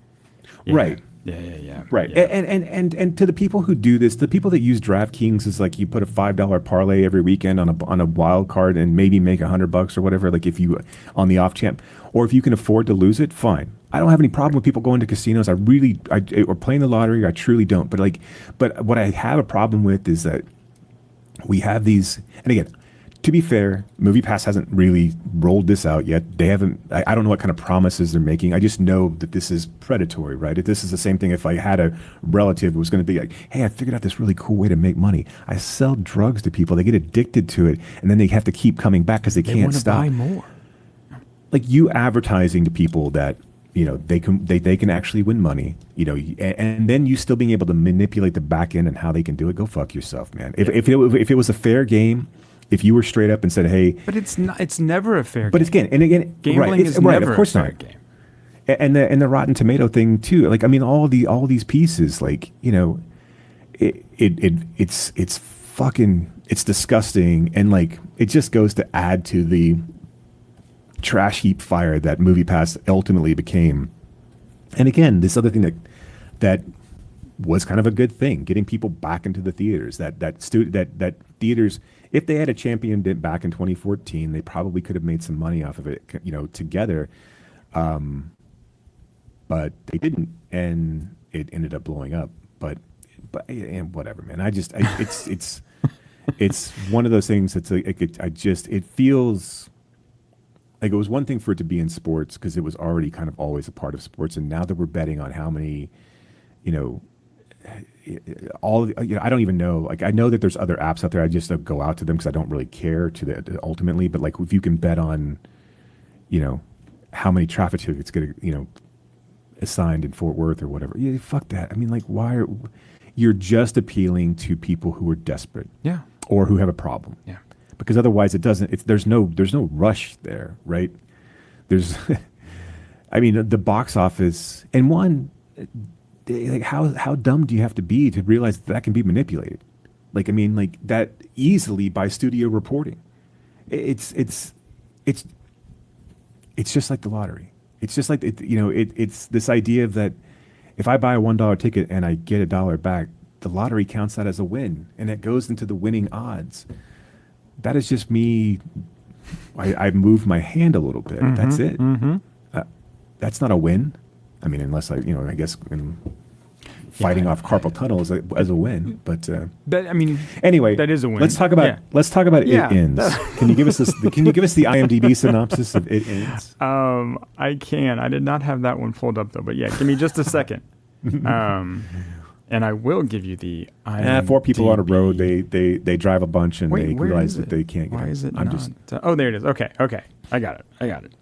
Yeah. Right. Yeah. Right. Yeah. And to the people who do this, the people that use DraftKings is like, you put a $5 parlay every weekend on a wild card and maybe make $100 or whatever. Like, if you on the off chance, or if you can afford to lose it, fine. I don't have any problem with people going to casinos. or playing the lottery. I truly don't. But what I have a problem with is that we have these. And again, to be fair, MoviePass hasn't really rolled this out yet. They haven't. I don't know what kind of promises they're making. I just know that this is predatory, right? This is the same thing if I had a relative who was going to be like, hey, I figured out this really cool way to make money. I sell drugs to people. They get addicted to it, and then they have to keep coming back because they can't stop. They want to buy more. Like, you advertising to people that they can actually win money, and then you still being able to manipulate the back end and how they can do it. Go fuck yourself, man. If it was a fair game. If you were straight up and said, "Hey," but it's not. It's never a fair game. But again, gambling is never of course a fair not. game. And the Rotten Tomato thing too. Like, all these pieces. Like, it's fucking, it's disgusting, and like, it just goes to add to the trash heap fire that MoviePass ultimately became. And again, this other thing that was kind of a good thing, getting people back into the theaters. That theaters, if they had a champion back in 2014, they probably could have made some money off of it, together. But they didn't, and it ended up blowing up. But and whatever, man. It's one of those things that's it feels like it was one thing for it to be in sports because it was already kind of always a part of sports, and now that we're betting on how many, I don't even know. Like, I know that there's other apps out there. I just don't go out to them because I don't really care ultimately. But like, if you can bet on, how many traffic tickets get, assigned in Fort Worth or whatever. Yeah, fuck that. I mean, like, you're just appealing to people who are desperate. Yeah. Or who have a problem. Yeah. Because otherwise there's no rush there, right? There's, I mean, the box office, and one, like, how dumb do you have to be to realize that can be manipulated? Like, I mean, like, that easily by studio reporting. It's just like the lottery. It's just like, it's this idea of that if I buy a $1 ticket and I get $1 back, the lottery counts that as a win, and it goes into the winning odds. That is just me. I moved my hand a little bit. Mm-hmm, that's it. Mm-hmm. That's not a win. I mean, unless I guess fighting off carpal tunnel as a win. But I mean, anyway, that is a win. Let's talk about It Ends. Can you give us this? Can you give us the IMDb synopsis of It Ends? I can. I did not have that one pulled up though. But yeah, give me just a second. And I will give you the IMDb. 4 people on a road. They drive a bunch and they realize that they can't. Why is it not? Oh, there it is. Okay. I got it.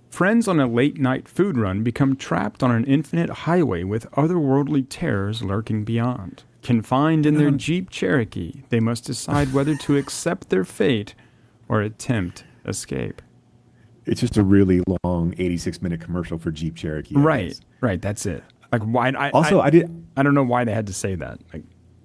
Friends on a late-night food run become trapped on an infinite highway with otherworldly terrors lurking beyond. Confined in their Jeep Cherokee, they must decide whether to accept their fate or attempt escape. It's just a really long 86-minute commercial for Jeep Cherokee. Right. That's it. Like, why? I don't know why they had to say that. Like,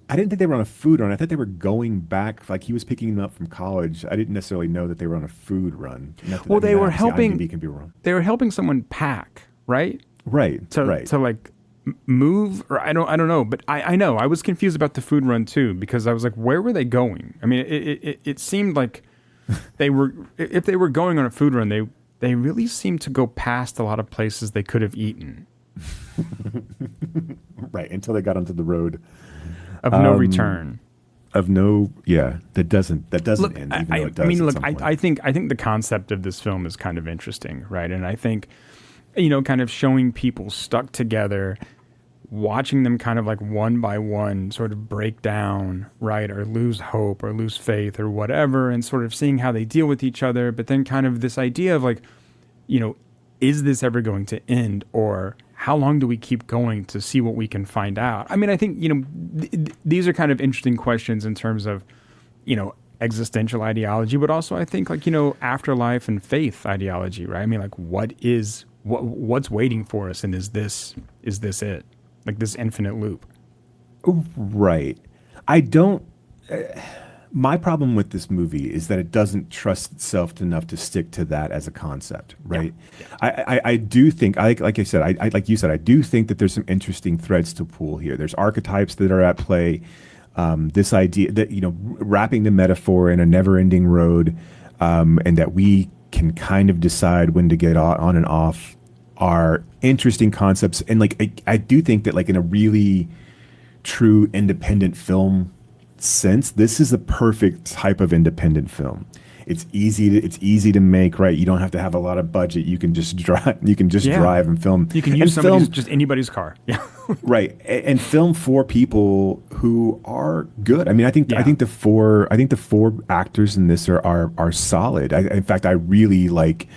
I didn't think they were on a food run. I thought they were going back. Like, he was picking them up from college. I didn't necessarily know that they were on a food run. Well, they were helping. IMDb can be wrong. They were helping someone pack, right? Right. To like move, or I don't know. But I know I was confused about the food run too, because I was like, where were they going? I mean, it seemed like they were. If they were going on a food run, they really seemed to go past a lot of places they could have eaten. Right, until they got onto the road of no return. That doesn't look, end. Even though it does. I mean, look, I think the concept of this film is kind of interesting, right? And I think, kind of showing people stuck together, watching them kind of like one by one sort of break down, right, or lose hope or lose faith or whatever, and sort of seeing how they deal with each other. But then kind of this idea of like, is this ever going to end, or how long do we keep going to see what we can find out? I mean, I think, these are kind of interesting questions in terms of, existential ideology, but also I think like, afterlife and faith ideology, right? I mean, like, what's waiting for us, and is this it? Like this infinite loop. Right. I don't... my problem with this movie is that it doesn't trust itself enough to stick to that as a concept, right? Yeah. I do think, like I said, like you said, I do think that there's some interesting threads to pull here. There's archetypes that are at play. This idea that, wrapping the metaphor in a never-ending road, and that we can kind of decide when to get on and off, are interesting concepts. And like, I do think that like in a really true independent film sense, this is a perfect type of independent film. It's easy to make, right? You don't have to have a lot of budget. You can just drive. You can just drive and film. You can use just anybody's car. Yeah. Right, and film for people who are good. I mean, I think the four actors in this are solid. In fact, I really like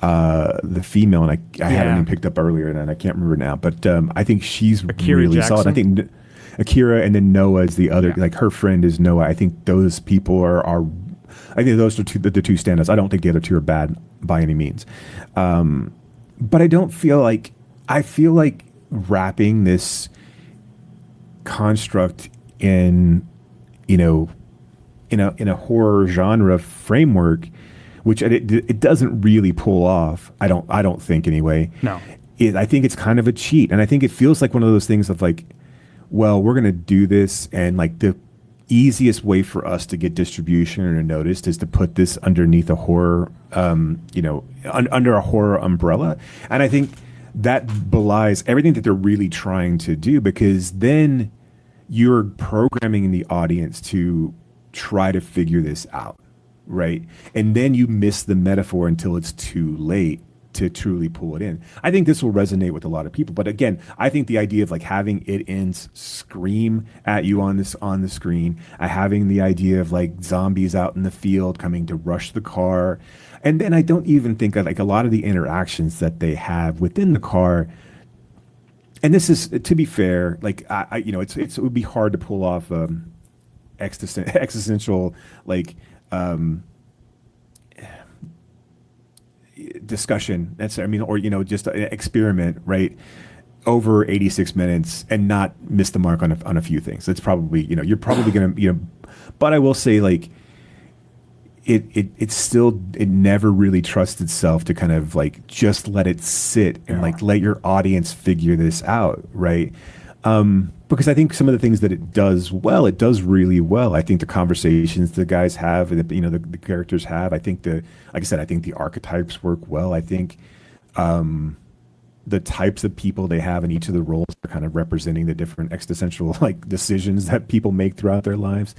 the female, and I hadn't even picked up earlier, and I can't remember now. But I think she's Akira really Jackson. solid. I think Akira, and then Noah is the other. Like, her friend is Noah. I think those people are. I think those are the two standouts. I don't think the other two are bad by any means. But I don't feel like. I feel like wrapping this construct in a horror genre framework, which it doesn't really pull off. I don't think anyway. No. I think it's kind of a cheat, and I think it feels like one of those things of like, well, we're gonna do this, and like the easiest way for us to get distribution or noticed is to put this underneath a horror, under a horror umbrella, and I think that belies everything that they're really trying to do, because then you're programming the audience to try to figure this out, right? And then you miss the metaphor until it's too late to truly pull it in. I think this will resonate with a lot of people. But again, I think the idea of like having it ends scream at you on the screen, having the idea of like zombies out in the field coming to rush the car, and then I don't even think like a lot of the interactions that they have within the car. And this is, to be fair, like it would be hard to pull off existential like discussion. Or just an experiment, right? Over 86 minutes and not miss the mark on a few things. It's probably, you're probably gonna, but I will say like it never really trusts itself to kind of like just let it sit and like let your audience figure this out, right? Because I think some of the things that it does well, it does really well. I think the conversations the guys have, the characters have. I think like I said, I think the archetypes work well. I think the types of people they have in each of the roles are kind of representing the different existential like decisions that people make throughout their lives.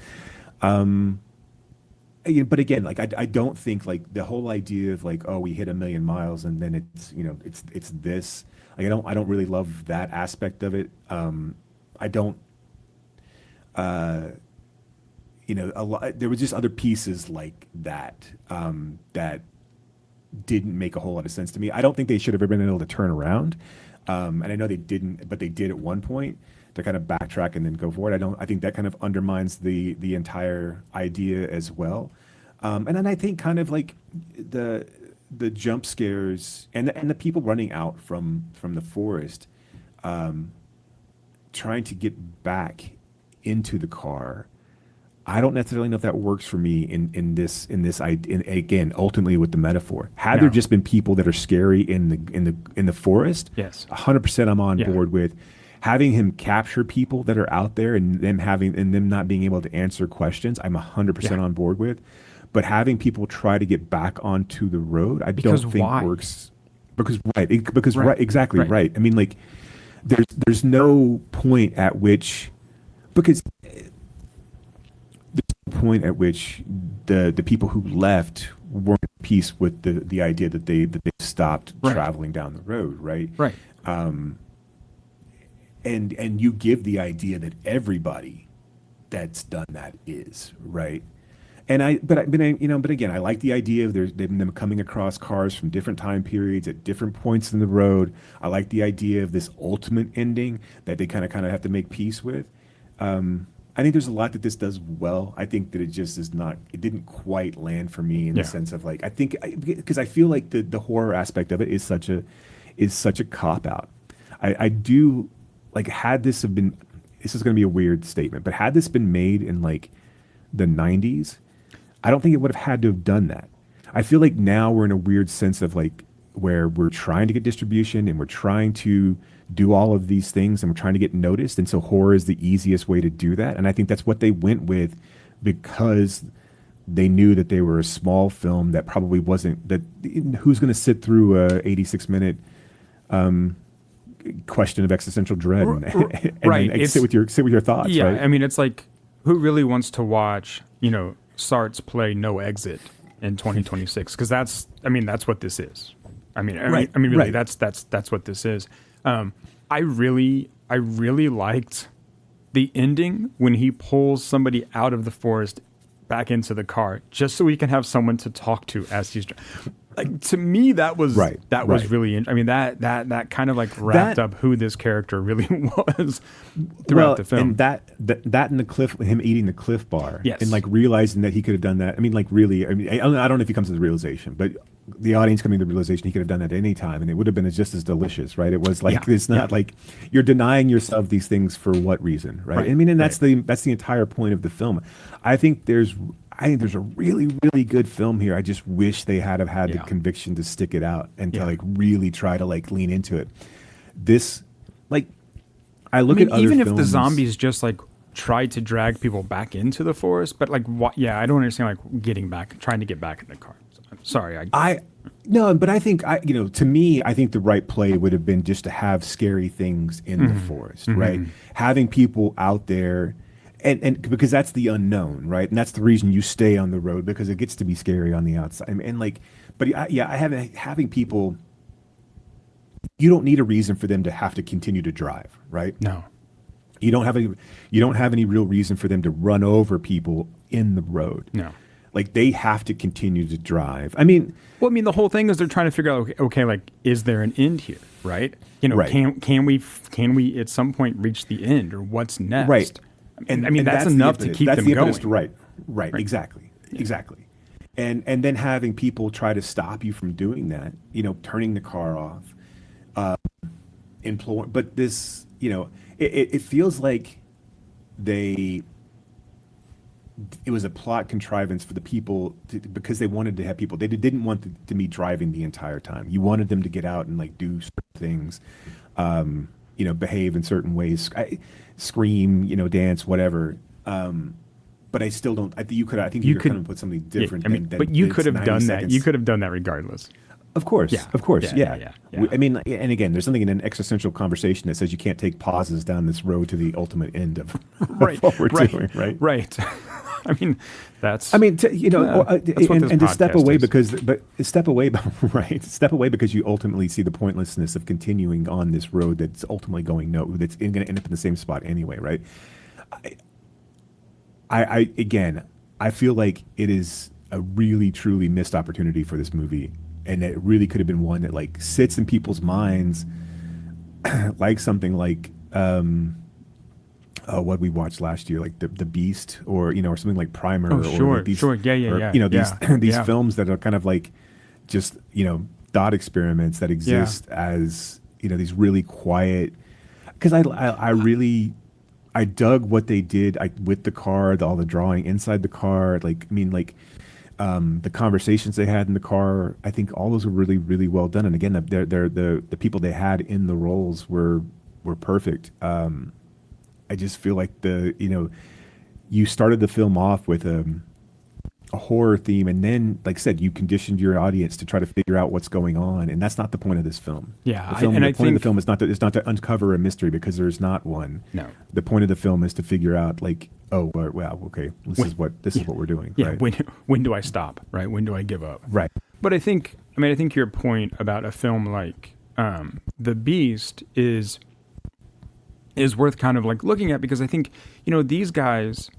But again, like I don't think like the whole idea of like, oh, we hit 1,000,000 miles and then it's this. Like, I don't really love that aspect of it. I don't. A lot. There was just other pieces like that that didn't make a whole lot of sense to me. I don't think they should have ever been able to turn around. And I know they didn't, but they did at one point to kind of backtrack and then go forward. I think that kind of undermines the entire idea as well. And then I think kind of like the jump scares and the people running out from the forest, trying to get back into the car. I don't necessarily know if that works for me in this again, ultimately with the metaphor. Had there just been people that are scary in the forest, yes, 100% I'm on board with. Having him capture people that are out there and them not being able to answer questions, I'm 100% on board with. But having people try to get back onto the road, I don't think works. Exactly right. I mean, like, there's no point at which the people who left weren't at peace with the idea that they stopped traveling down the road, right? Right. And you give the idea that everybody that's done that is right. But again, I like the idea of them coming across cars from different time periods at different points in the road. I like the idea of this ultimate ending that they kind of have to make peace with. I think there's a lot that this does well. I think that it just it didn't quite land for me in the sense of like, because I feel like the horror aspect of it is such a cop out. I do like, had this have been, this is going to be a weird statement, but had this been made in like the 90s, I don't think it would have had to have done that. I feel like now we're in a weird sense of like where we're trying to get distribution and we're trying to do all of these things and we're trying to get noticed. And so horror is the easiest way to do that. And I think that's what they went with because they knew that they were a small film that probably wasn't that. Who's going to sit through a 86-minute question of existential dread and sit with your thoughts? Yeah, right? I mean, it's like, who really wants to watch Sartre's play No Exit in 2026? Because that's what this is. Really, that's what this is. I really liked the ending when he pulls somebody out of the forest back into the car just so he can have someone to talk to as he's like. To me, that was was really. That kind of like wrapped up who this character really was throughout the film. And that and the cliff, him eating the Cliff Bar, yes, and like realizing that he could have done that. I don't know if he comes to the realization, but the audience coming to the realization he could have done that at any time, and it would have been just as delicious, right? It was like it's not like you're denying yourself these things for what reason, right? I mean, and that's the entire point of the film. I think I think there's a really, really good film here. I just wish they had have had the Yeah. conviction to stick it out and to Yeah. like really try to like lean into it. This, like, I look I mean, at other even if films, the zombies just like tried to drag people back into the forest, but like, what? Yeah, I don't understand like trying to get back in the car. Sorry, no, but I think to me, I think the right play would have been just to have scary things in the forest, right? Having people out there, and because that's the unknown, right? And that's the reason you stay on the road, because it gets to be scary on the outside. And like, but I have having people. You don't need a reason for them to have to continue to drive, right? no. You don't have any real reason for them to run over people in the road. No. Like, they have to continue to drive. I mean, Well, I mean, the whole thing is they're trying to figure out, okay, like, is there an end here, right? Right. Can we at some point reach the end, or what's next? right. And I mean, that's enough to keep them going. Right. Exactly. And then having people try to stop you from doing that, turning the car off, implore. But this, it feels like it was a plot contrivance for the people because they wanted to have people. They didn't want to be driving the entire time. You wanted them to get out and like do certain things, behave in certain ways, scream, dance, whatever. But I still don't. I think you could. I think you could have put something different. But you could have 90 done that. seconds. You could have done that regardless. Of course, Yeah. of course, Yeah, yeah. yeah. I mean, and again, there's something in an existential conversation that says you can't take pauses down this road to the ultimate end of what we're doing, right? Right. I mean, that's. I mean, that's what this and to step away podcast is. right, step away because you ultimately see the pointlessness of continuing on this road that's ultimately going that's going to end up in the same spot anyway, right? I feel like it is a really truly missed opportunity for this movie, and it really could have been one that like sits in people's minds, like something like what we watched last year, like the Beast, or or something like Primer. Oh, sure, or like these, sure, yeah. These Yeah. films that are kind of like just thought experiments that exist as these really quiet. Because I dug what they did with the car, all the drawing inside the car. The conversations they had in the car. I think all those were really, really well done. And again, the people they had in the roles were perfect. I just feel like you started the film off with a horror theme, and then, like I said, you conditioned your audience to try to figure out what's going on, and that's not the point of this film. Yeah, the point of the film is not to uncover a mystery, because there's not one. No. The point of the film is to figure out, like, oh, wow, okay, this is what we're doing. Yeah. Right? When do I stop? Right. When do I give up? Right. But I think your point about a film like The Beast is worth kind of like looking at, because I think, these guys,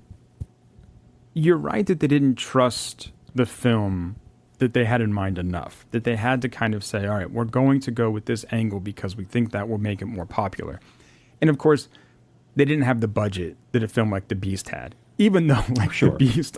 you're right that they didn't trust the film that they had in mind enough, that they had to kind of say, all right, we're going to go with this angle because we think that will make it more popular. And of course, they didn't have the budget that a film like The Beast had, even though The Beast,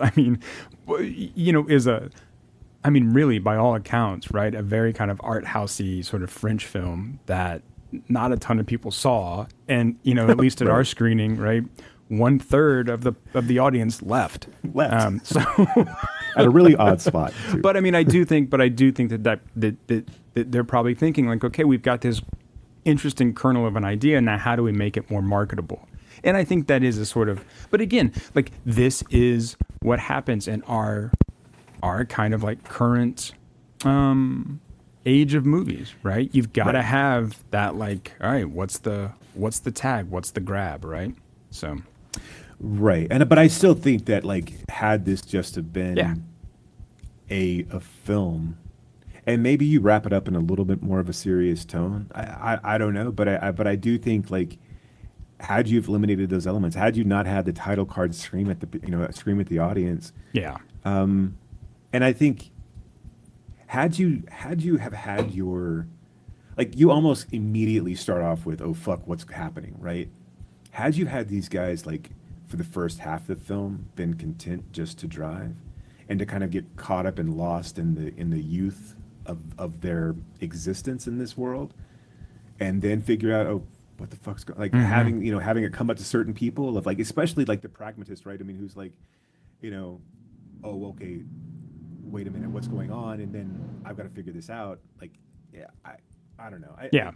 really, by all accounts, right, a very kind of art housey sort of French film that not a ton of people saw, and at least at our screening, right, 1/3 of the audience left. So at a really odd spot, too. But I do think that they're probably thinking like, okay, we've got this interesting kernel of an idea, now how do we make it more marketable? And I think that is a sort of, but again, like, this is what happens in our kind of like current age of movies, right? You've got to have that, like, all right, what's the tag, what's the grab, right? So, right, but I still think that, like, had this just have been a film, and maybe you wrap it up in a little bit more of a serious tone. I don't know, but I do think, like, had you eliminated those elements, had you not had the title card scream at the audience, and I think had you have had your, like, you almost immediately start off with, oh fuck, what's happening, right? Had you had these guys, like, for the first half of the film, been content just to drive and to kind of get caught up and lost in the youth of their existence in this world, and then figure out, oh, what the fuck's going, like, having it come up to certain people of, like, especially like the pragmatist, right? I mean, who's like, oh, okay, wait a minute, what's going on? And then I've got to figure this out. Like, yeah, I don't know. Yeah.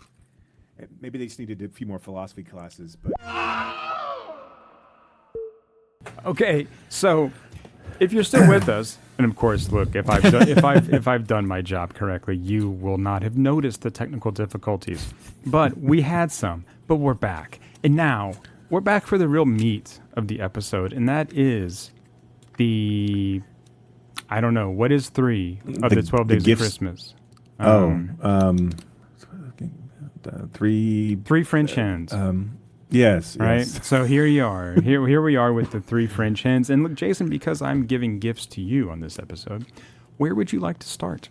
Maybe they just needed a few more philosophy classes, but. Okay, so if you're still with us, and of course, look, if I've done my job correctly, you will not have noticed the technical difficulties. But we had some, but we're back. And now we're back for the real meat of the episode, and that is I don't know, what is 3 of the 12 days of Christmas? Three French hens. Yes. Right. So here you are. Here we are with the 3 French hens. And look, Jason, because I'm giving gifts to you on this episode, where would you like to start?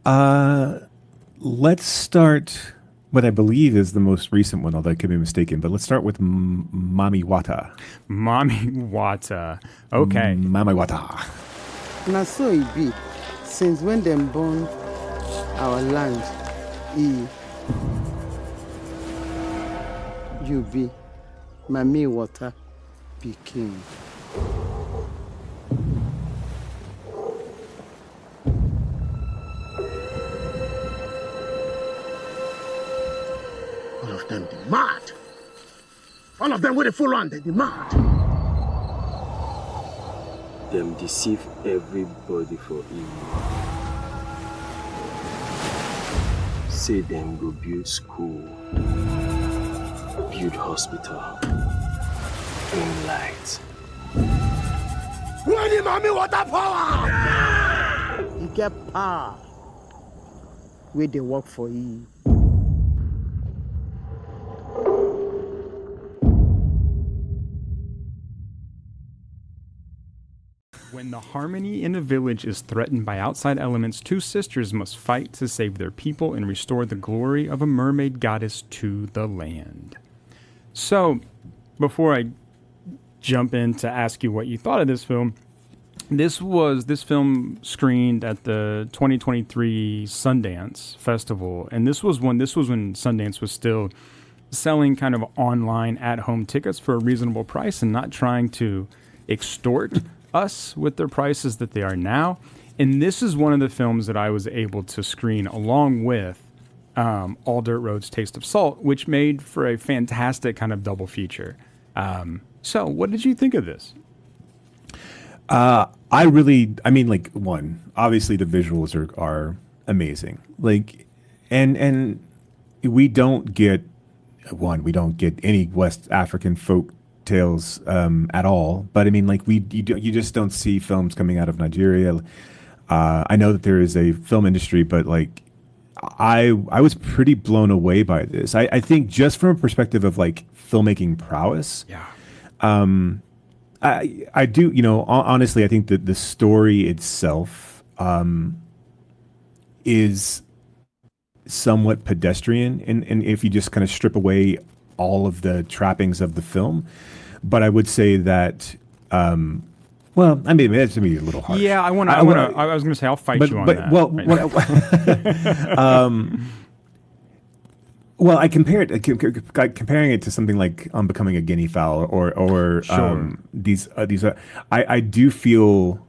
Let's start what I believe is the most recent one, although I could be mistaken. But let's start with Mami Wata. Mami Wata. Okay. Mami Wata. Na so it be. Since when them born our land, you be Mami Wata Peking. All of them be mad. All of them with a full on, they be mad. Them deceive everybody for evil. Say them go build school, build hospital, bring light. Where the Mami Wata power? You get power where they work for you. When the harmony in a village is threatened by outside elements, 2 sisters must fight to save their people and restore the glory of a mermaid goddess to the land. So, before I jump in to ask you what you thought of this film, this film screened at the 2023 Sundance Festival, and this was when Sundance was still selling kind of online at-home tickets for a reasonable price and not trying to extort us with their prices that they are now. And this is one of the films that I was able to screen along with All Dirt Road's Taste of Salt, which made for a fantastic kind of double feature. So what did you think of this? One, obviously the visuals are amazing. Like, and we don't get any West African folk tales at all, but I mean, like, you just don't see films coming out of Nigeria. I know that there is a film industry, but like I was pretty blown away by this. I think just from a perspective of like filmmaking prowess. Yeah. I do, honestly, I think that the story itself is somewhat pedestrian, and if you just kind of strip away all of the trappings of the film. But I would say that, that's maybe a little harsh. Yeah, I was going to say I'll fight you on that. Well, I comparing it to something like Becoming a Guinea Fowl or Sure. I do feel.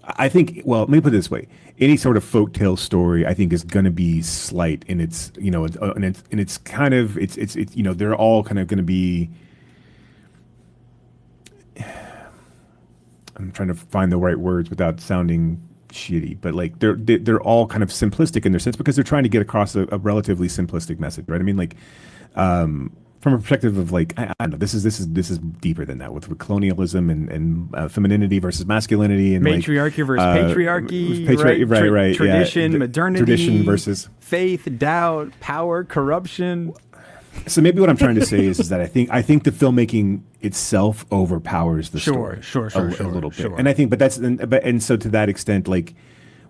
I think, well, let me put it this way: any sort of folktale story, I think, is going to be slight in its, they're all kind of going to be. I'm trying to find the right words without sounding shitty, but like they're all kind of simplistic in their sense because they're trying to get across a relatively simplistic message, right? I mean, like, from a perspective of like, I don't know, this is deeper than that with colonialism and femininity versus masculinity and matriarchy versus patriarchy, right, tradition, yeah. modernity, tradition versus faith, doubt, power, corruption. So maybe what I'm trying to say is that I think the filmmaking itself overpowers the story a little bit, and I think, and so to that extent, like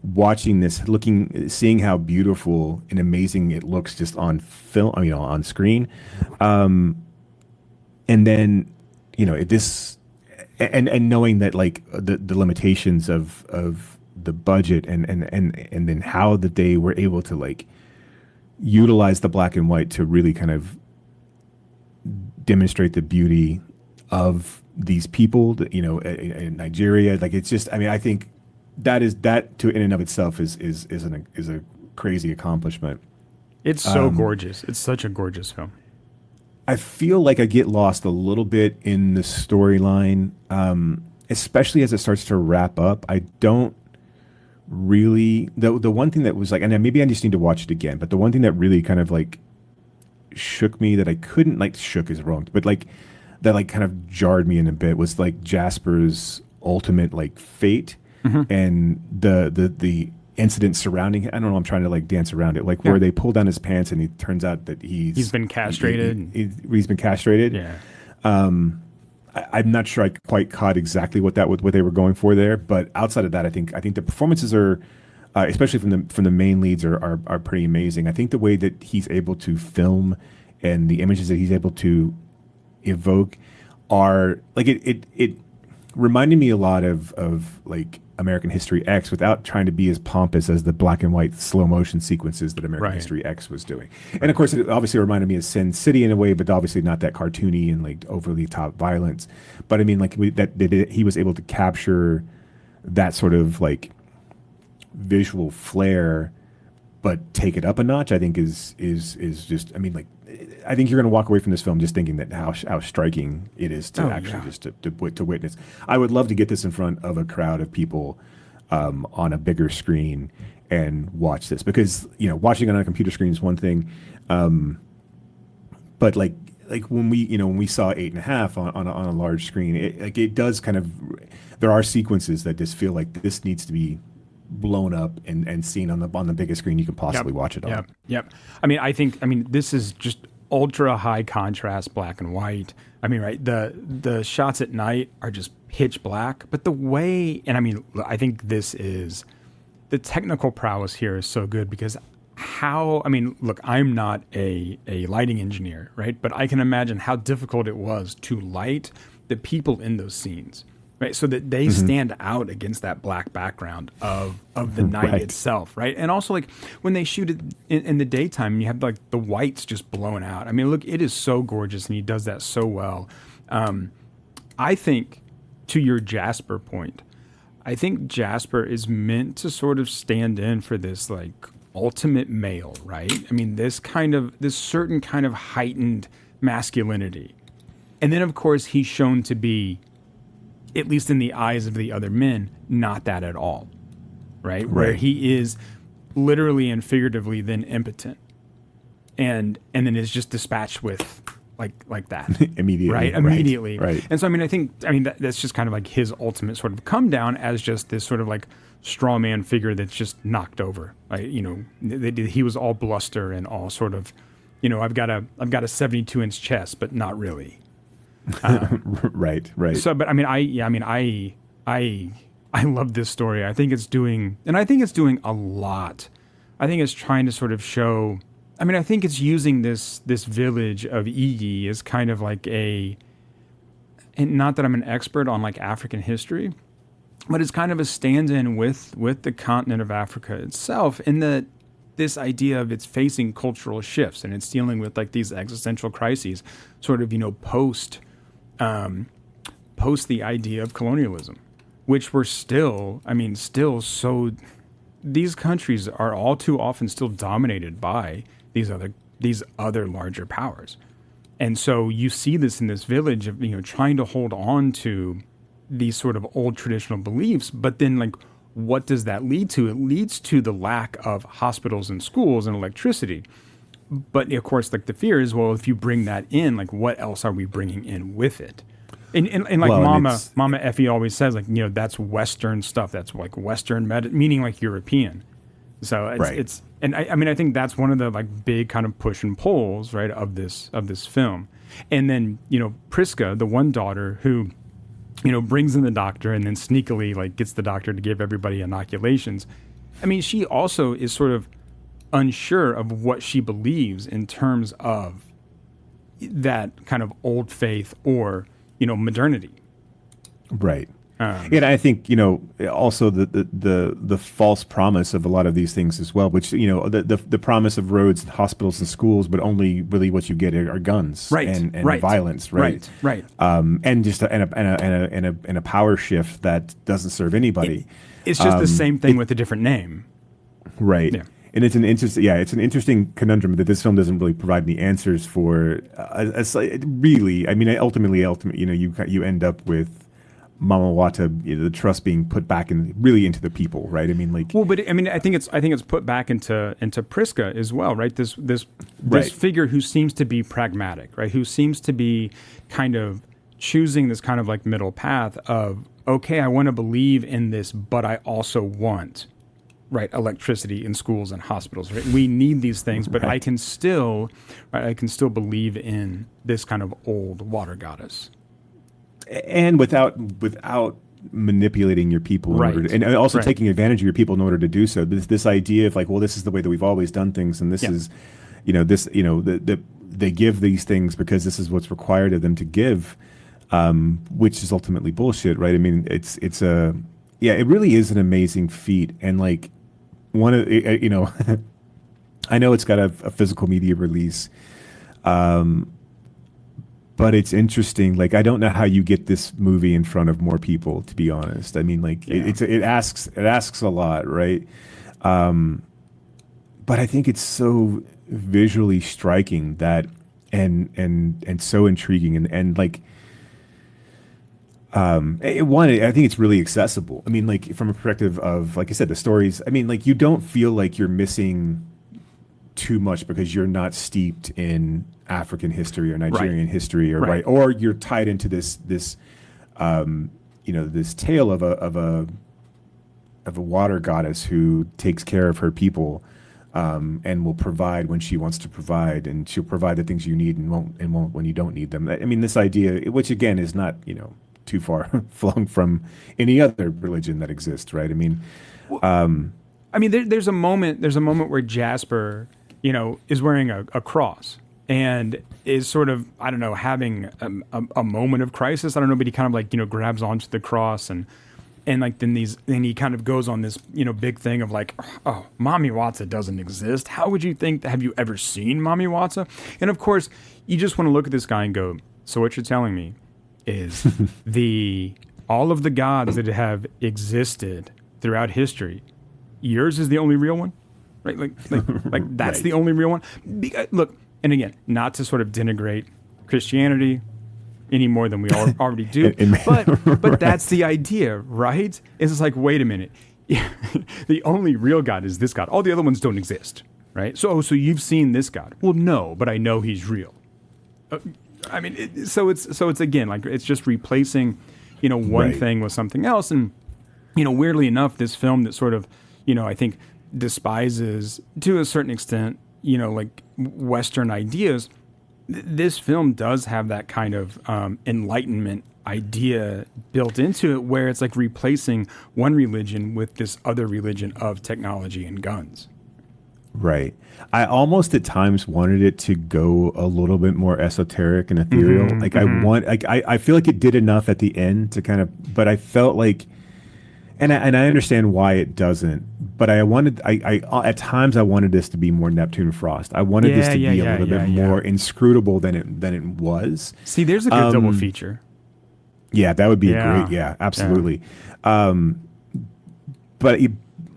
watching this, seeing how beautiful and amazing it looks just on film, on screen, and then and knowing that like the limitations of the budget and then how that they were able to like utilize the black and white to really kind of demonstrate the beauty of these people, in Nigeria. Like, it's just, I mean, I think that to in and of itself is a crazy accomplishment. It's so gorgeous. It's such a gorgeous film. I feel like I get lost a little bit in the storyline, especially as it starts to wrap up. I don't really, the one thing that was like, and then maybe I just need to watch it again, but the one thing that really kind of like shook me, that I couldn't, like, shook is wrong, but like that like kind of jarred me in a bit, was like Jasper's ultimate like fate, and the incident surrounding it. I don't know, I'm trying to like dance around it, like where they pull down his pants and it turns out that he's been castrated. He's been castrated. Yeah. I'm not sure I quite caught exactly what they were going for there, but outside of that, I think the performances are, especially from the main leads, are pretty amazing. I think the way that he's able to film and the images that he's able to evoke are like it reminded me a lot of like American History X, without trying to be as pompous as the black and white slow motion sequences that American History X was doing. And of course, it obviously reminded me of Sin City in a way, but obviously not that cartoony and like overly top violence. But I mean, like he was able to capture that sort of like visual flair, but take it up a notch. I think is just, I mean, like, I think you're going to walk away from this film just thinking that how striking it is to just to witness. I would love to get this in front of a crowd of people on a bigger screen and watch this, because watching it on a computer screen is one thing, but like when we saw 8.5 on a large screen, it does kind of, there are sequences that just feel like this needs to be blown up and seen on the biggest screen you can possibly watch it on. Yep. I mean, this is just ultra high contrast, black and white. I mean, right, the shots at night are just pitch black, but the way, and I mean, I think this is, the technical prowess here is so good, because look, I'm not a lighting engineer, right? But I can imagine how difficult it was to light the people in those scenes, right? So that they stand out against that black background of the night itself, right? And also, like, when they shoot it in the daytime, you have like the whites just blowing out. I mean, look, it is so gorgeous, and he does that so well. I think, to your Jasper point, I think Jasper is meant to sort of stand in for this like ultimate male, right? I mean, this certain kind of heightened masculinity. And then, of course, he's shown to be, at least in the eyes of the other men, not that at all, right? Where he is literally and figuratively then impotent, and then is just dispatched with like that immediately, right? Immediately, right? And so that's just kind of like his ultimate sort of come down as just this sort of like straw man figure that's just knocked over. Like, he was all bluster and all sort of, I've got a 72-inch chest, but not really. Right. So, but I love this story. I think it's doing a lot. I think it's trying to sort of show, I think it's using this village of Igi as kind of like and not that I'm an expert on like African history, but it's kind of a stand-in with the continent of Africa itself, in that this idea of it's facing cultural shifts, and it's dealing with like these existential crises, sort of, post the idea of colonialism, which we're still so, these countries are all too often still dominated by these other larger powers. And so you see this in this village of, trying to hold on to these sort of old traditional beliefs, but then like, what does that lead to? It leads to the lack of hospitals and schools and electricity. But of course, like, the fear is, well, if you bring that in, like, what else are we bringing in with it? And like, well, Mama Effie always says, like, that's Western stuff. That's like Western meaning like European. So it's and I think that's one of the like big kind of push and pulls, right, of this film. And then, Priska, the one daughter who, brings in the doctor and then sneakily like gets the doctor to give everybody inoculations. I mean, she also is sort of unsure of what she believes in terms of that kind of old faith or, modernity. Right. And I think, also the false promise of a lot of these things as well, which, the promise of roads and hospitals and schools, but only really what you get are guns and violence, right? Right. And just a power shift that doesn't serve anybody. It's just the same thing with a different name. Right. Yeah. And it's an interesting conundrum that this film doesn't really provide any answers for. Really, I mean, ultimately, you end up with Mama Wata, the trust being put back into the people, right? I mean, I think it's put back into Priska as well, right? This Right. figure who seems to be pragmatic, right? Who seems to be kind of choosing this kind of like middle path of, okay, I want to believe in this, but I also want, right, electricity in schools and hospitals, right? We need these things, but I can still believe in this kind of old water goddess. And without manipulating your people, and also taking advantage of your people in order to do so. This idea of like, well, this is the way that we've always done things, and this is, they give these things because this is what's required of them to give, which is ultimately bullshit, right? I mean, it really is an amazing feat, and like one of I know it's got a physical media release. But it's interesting. Like, I don't know how you get this movie in front of more people, to be honest. I mean, like, it asks a lot, right? But I think it's so visually striking that and so intriguing and like I think it's really accessible. I mean, like, from a perspective of, like I said, the stories. I mean, like, you don't feel like you're missing too much because you're not steeped in African history or Nigerian history, or you're tied into this tale of a water goddess who takes care of her people, and will provide when she wants to provide, and she'll provide the things you need and won't when you don't need them. I mean, this idea, which again is not too far flung from any other religion that exists, right? I mean, there's a moment where Jasper, is wearing a cross and is sort of, I don't know, having a moment of crisis. I don't know, but he kind of like, grabs onto the cross and like then he kind of goes on this, big thing of like, oh, Mami Wata doesn't exist. How would you think, have you ever seen Mami Wata? And of course, you just want to look at this guy and go, so what you're telling me is all of the gods that have existed throughout history, yours is the only real one? Right? Like that's the only real one? Look, and again, not to sort of denigrate Christianity any more than we already do, but that's the idea, right? It's just like, wait a minute. The only real God is this God. All the other ones don't exist, right? So you've seen this God. Well, no, but I know he's real. So it's again, like, it's just replacing, one thing with something else. And, weirdly enough, this film that sort of, I think despises to a certain extent, like Western ideas, this film does have that kind of Enlightenment idea built into it, where it's like replacing one religion with this other religion of technology and guns. Right. I almost at times wanted it to go a little bit more esoteric and ethereal. I feel like it did enough at the end to kind of, but I felt like, and I understand why it doesn't, but at times I wanted this to be more Neptune Frost. I wanted this to be a little bit more inscrutable than it was. See, there's a good double feature. Yeah, that would be great. Yeah, absolutely. But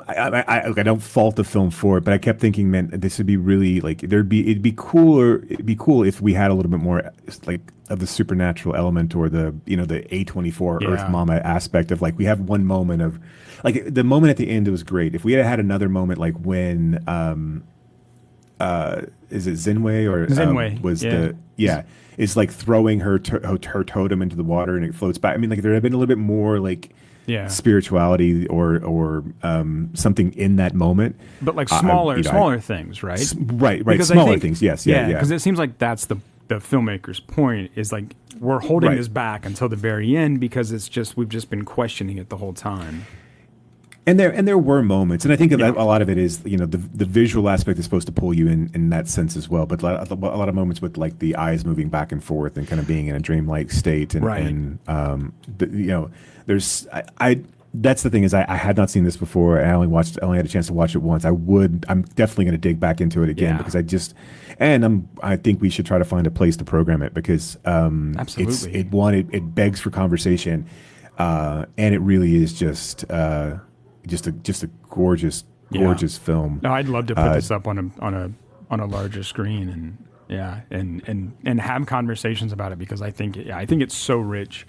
I don't fault the film for it, but I kept thinking, man, this would be really like it'd be cool if we had a little bit more like of the supernatural element, or the the A24 Earth Mama aspect of, like, we have one moment of, like, the moment at the end, it was great. If we had had another moment like when is it Zinwei was is like throwing her totem into the water and it floats back. I mean, like, there had been a little bit more like spirituality or something in that moment, but like smaller things, right? Right. Because smaller things, yes, because it seems like that's the filmmaker's point, is like, we're holding this back until the very end because we've just been questioning it the whole time. And there were moments, and I think a lot of it is, you know, the visual aspect is supposed to pull you in that sense as well. But a lot of moments with like the eyes moving back and forth and kind of being in a dreamlike state, and you know, that's the thing is I had not seen this before, and I only had a chance to watch it once. I'm definitely going to dig back into it again because I think we should try to find a place to program it because Absolutely. It begs for conversation, and it really is just a gorgeous film. No, I'd love to put this up on a larger screen and have conversations about it because I think it's so rich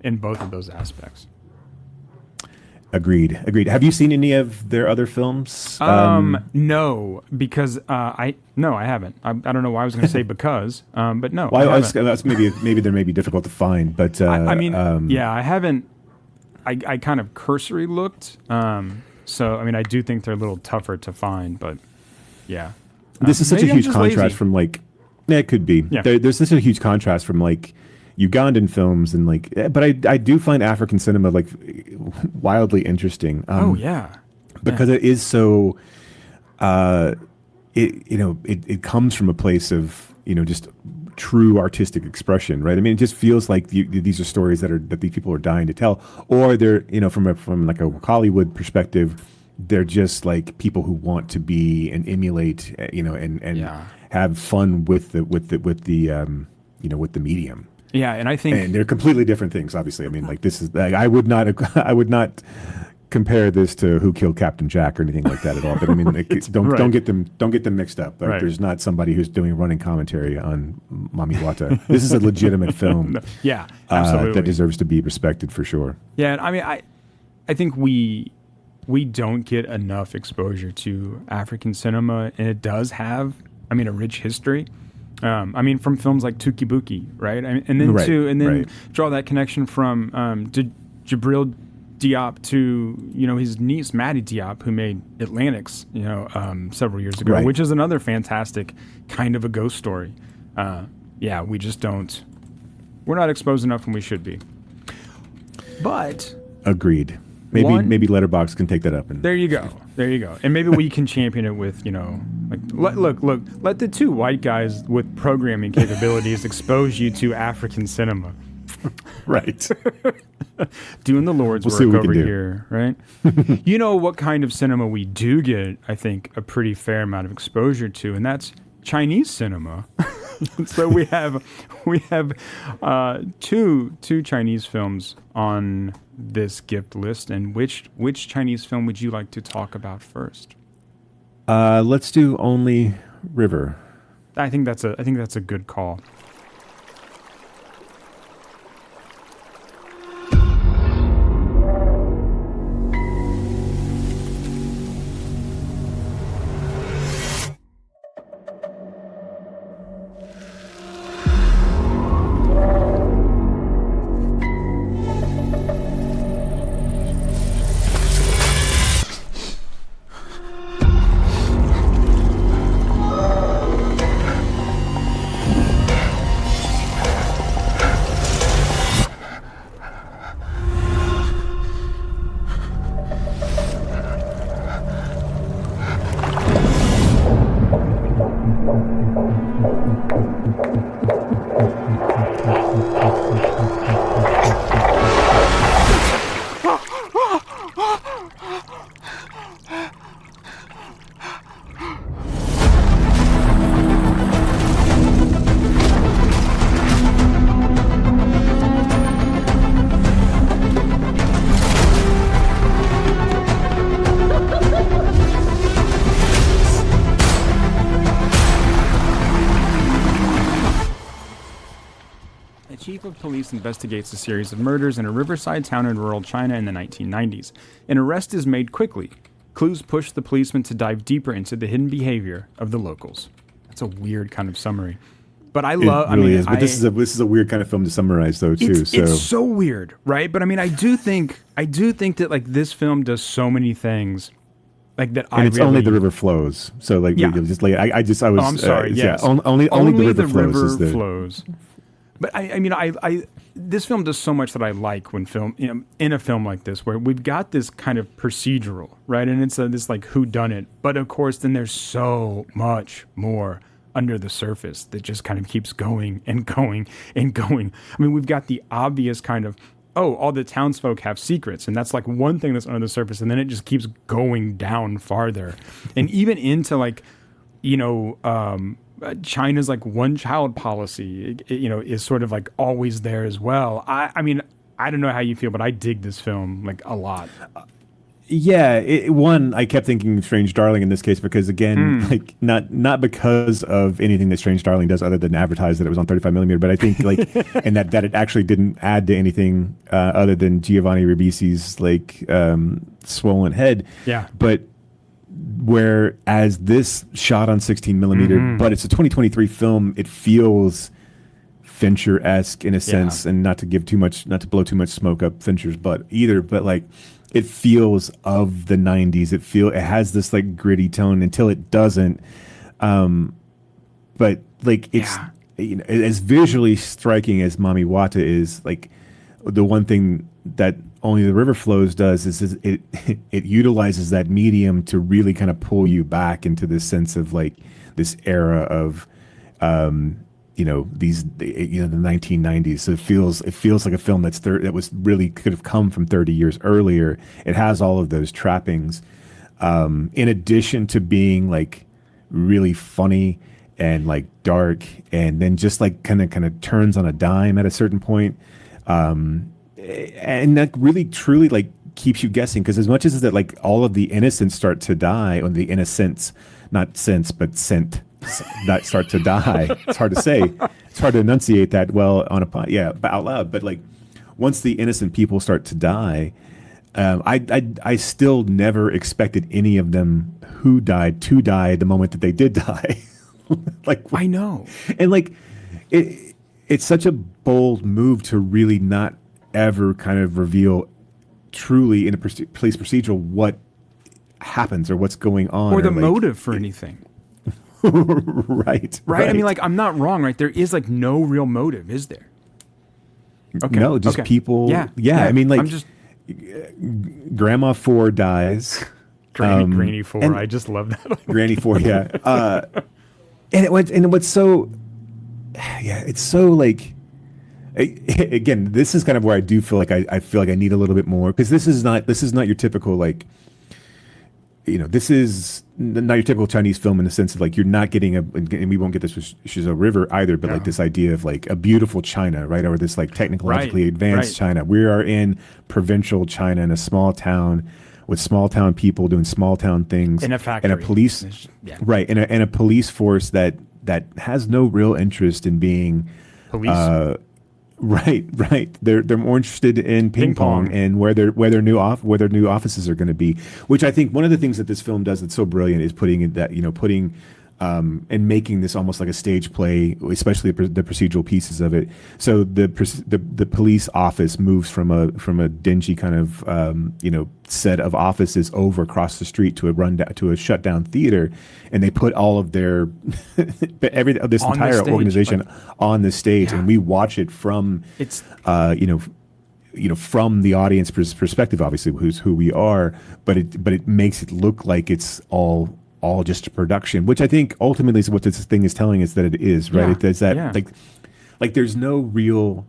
in both of those aspects. Agreed. Have you seen any of their other films? No, because I haven't. I don't know why I was going to say because, but no. Well, that's maybe they may be difficult to find, but I mean, I haven't. I kind of cursory looked, so I mean, I do think they're a little tougher to find, but yeah. This is such a huge contrast lazy. from like. Yeah, it could be. Yeah. There's such a huge contrast from like Ugandan films and like, but I do find African cinema like wildly interesting. Because it is so. It comes from a place of, you know, just true artistic expression, right? I mean, it just feels like these are stories that these people are dying to tell, or they're, you know, from like a Hollywood perspective, they're just like people who want to be and emulate, you know, and have fun with the medium. Yeah, and I think, and they're completely different things. Obviously, I mean, like this is like I would not compare this to Who Killed Captain Jack or anything like that at all. But I mean, don't get them mixed up. Like, there's not somebody who's doing running commentary on Mami Wata. This is a legitimate film. Yeah, absolutely, that deserves to be respected for sure. Yeah, I mean, I think we don't get enough exposure to African cinema, and it does have, I mean, a rich history. I mean, from films like Tukibuki, right? And then draw that connection from Jibril Diop to, you know, his niece Maddie Diop, who made Atlantics, you know, several years ago, which is another fantastic kind of a ghost story. We just don't. We're not exposed enough when we should be. But agreed. Maybe Letterboxd can take that up. There you go. And maybe we can champion it with, you know, like, look, let the two white guys with programming capabilities expose you to African cinema. Right. Doing the Lord's work over here, right? You know what kind of cinema we do get, I think, a pretty fair amount of exposure to, and that's Chinese cinema. So we have two Chinese films on this gift list, and which Chinese film would you like to talk about first? Let's do Only River. I think that's a good call. Police investigates a series of murders in a riverside town in rural China in the 1990s. An arrest is made quickly. Clues push the policeman to dive deeper into the hidden behavior of the locals. That's a weird kind of summary, but I love. It really is. But this is a weird kind of film to summarize, though, too. It's so weird, right? But I mean, I do think that like this film does so many things. Like that, and it's only the river flows. So like, yeah. I was. I'm sorry. Yes. Only the river flows. But I mean, I this film does so much that I like when in a film like this, where we've got this kind of procedural, right? And it's this like whodunit, but of course, then there's so much more under the surface that just kind of keeps going and going and going. I mean, we've got the obvious kind of, all the townsfolk have secrets, and that's like one thing that's under the surface, and then it just keeps going down farther, and even into like, China's like one child policy, is sort of like always there as well. I mean, I don't know how you feel, but I dig this film like a lot. Yeah, I kept thinking Strange Darling in this case because again, like not because of anything that Strange Darling does other than advertise that it was on 35 millimeter, but I think like, and that it actually didn't add to anything other than Giovanni Ribisi's like swollen head. Yeah, but whereas this shot on 16 millimeter, but it's a 2023 film, it feels Fincher-esque in a sense, and not to blow too much smoke up Fincher's butt either, but like it feels of the 90s. It has this like gritty tone until it doesn't. But like it's as visually striking as Mami Wata is, like the one thing that Only the River Flows does is it utilizes that medium to really kind of pull you back into this sense of like this era of the 1990s. So it feels like a film that was really could have come from 30 years earlier. It has all of those trappings, in addition to being like really funny and like dark, and then just like kind of turns on a dime at a certain point, and that really truly like keeps you guessing, because as much as that like all of the innocents start to die, or the innocents, not sense but scent, that start to die. It's hard to say. It's hard to enunciate that well on out loud. But like once the innocent people start to die, I still never expected any of them who died to die the moment that they did die. Like I know, and like it's such a bold move to really not ever kind of reveal truly in a police procedural what happens or what's going on, or the motive for anything. Right. I mean, like, I'm not wrong, right? There is like no real motive, is there? Okay. No, just people. Yeah. I mean, like, I'm just Grandma 4 dies. Granny 4. I just love that. Granny 4. Yeah. And what's so, it's so like, again, this is kind of where I do feel like I feel like I need a little bit more, because this is not your typical like, this is not your typical Chinese film in the sense of like you're not getting and we won't get this with Suzhou River either, but like this idea of like a beautiful China, right? Or this like technologically advanced China. We are in provincial China in a small town with small town people doing small town things. In a factory. And a police, right. And a police force that has no real interest in being police. Right. They're more interested in ping pong and where their new offices are going to be. Which I think one of the things that this film does that's so brilliant is putting and making this almost like a stage play, especially the procedural pieces of it. So the police office moves from a dingy kind of set of offices over across the street to a shut down theater, and they put all of their this entire organization on the stage, and we watch it from from the audience perspective, obviously who we are, but it makes it look like it's all just a production, which I think ultimately is what this thing is telling us that it is, right? It does that like there's no real,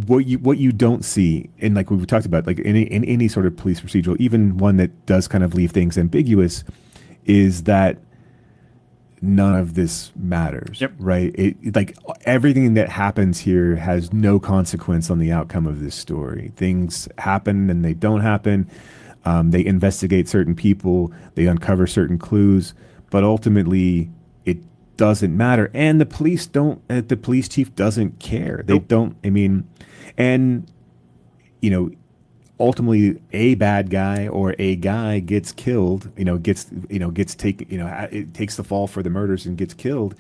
what you don't see, and like we've talked about, like in any sort of police procedural, even one that does kind of leave things ambiguous, is that none of this matters, right? It like everything that happens here has no consequence on the outcome of this story. Things happen and they don't happen. They investigate certain people, they uncover certain clues, but ultimately it doesn't matter. And the police don't. The police chief doesn't care. They don't. I mean, and ultimately a bad guy or a guy gets killed. Gets taken. It takes the fall for the murders and gets killed,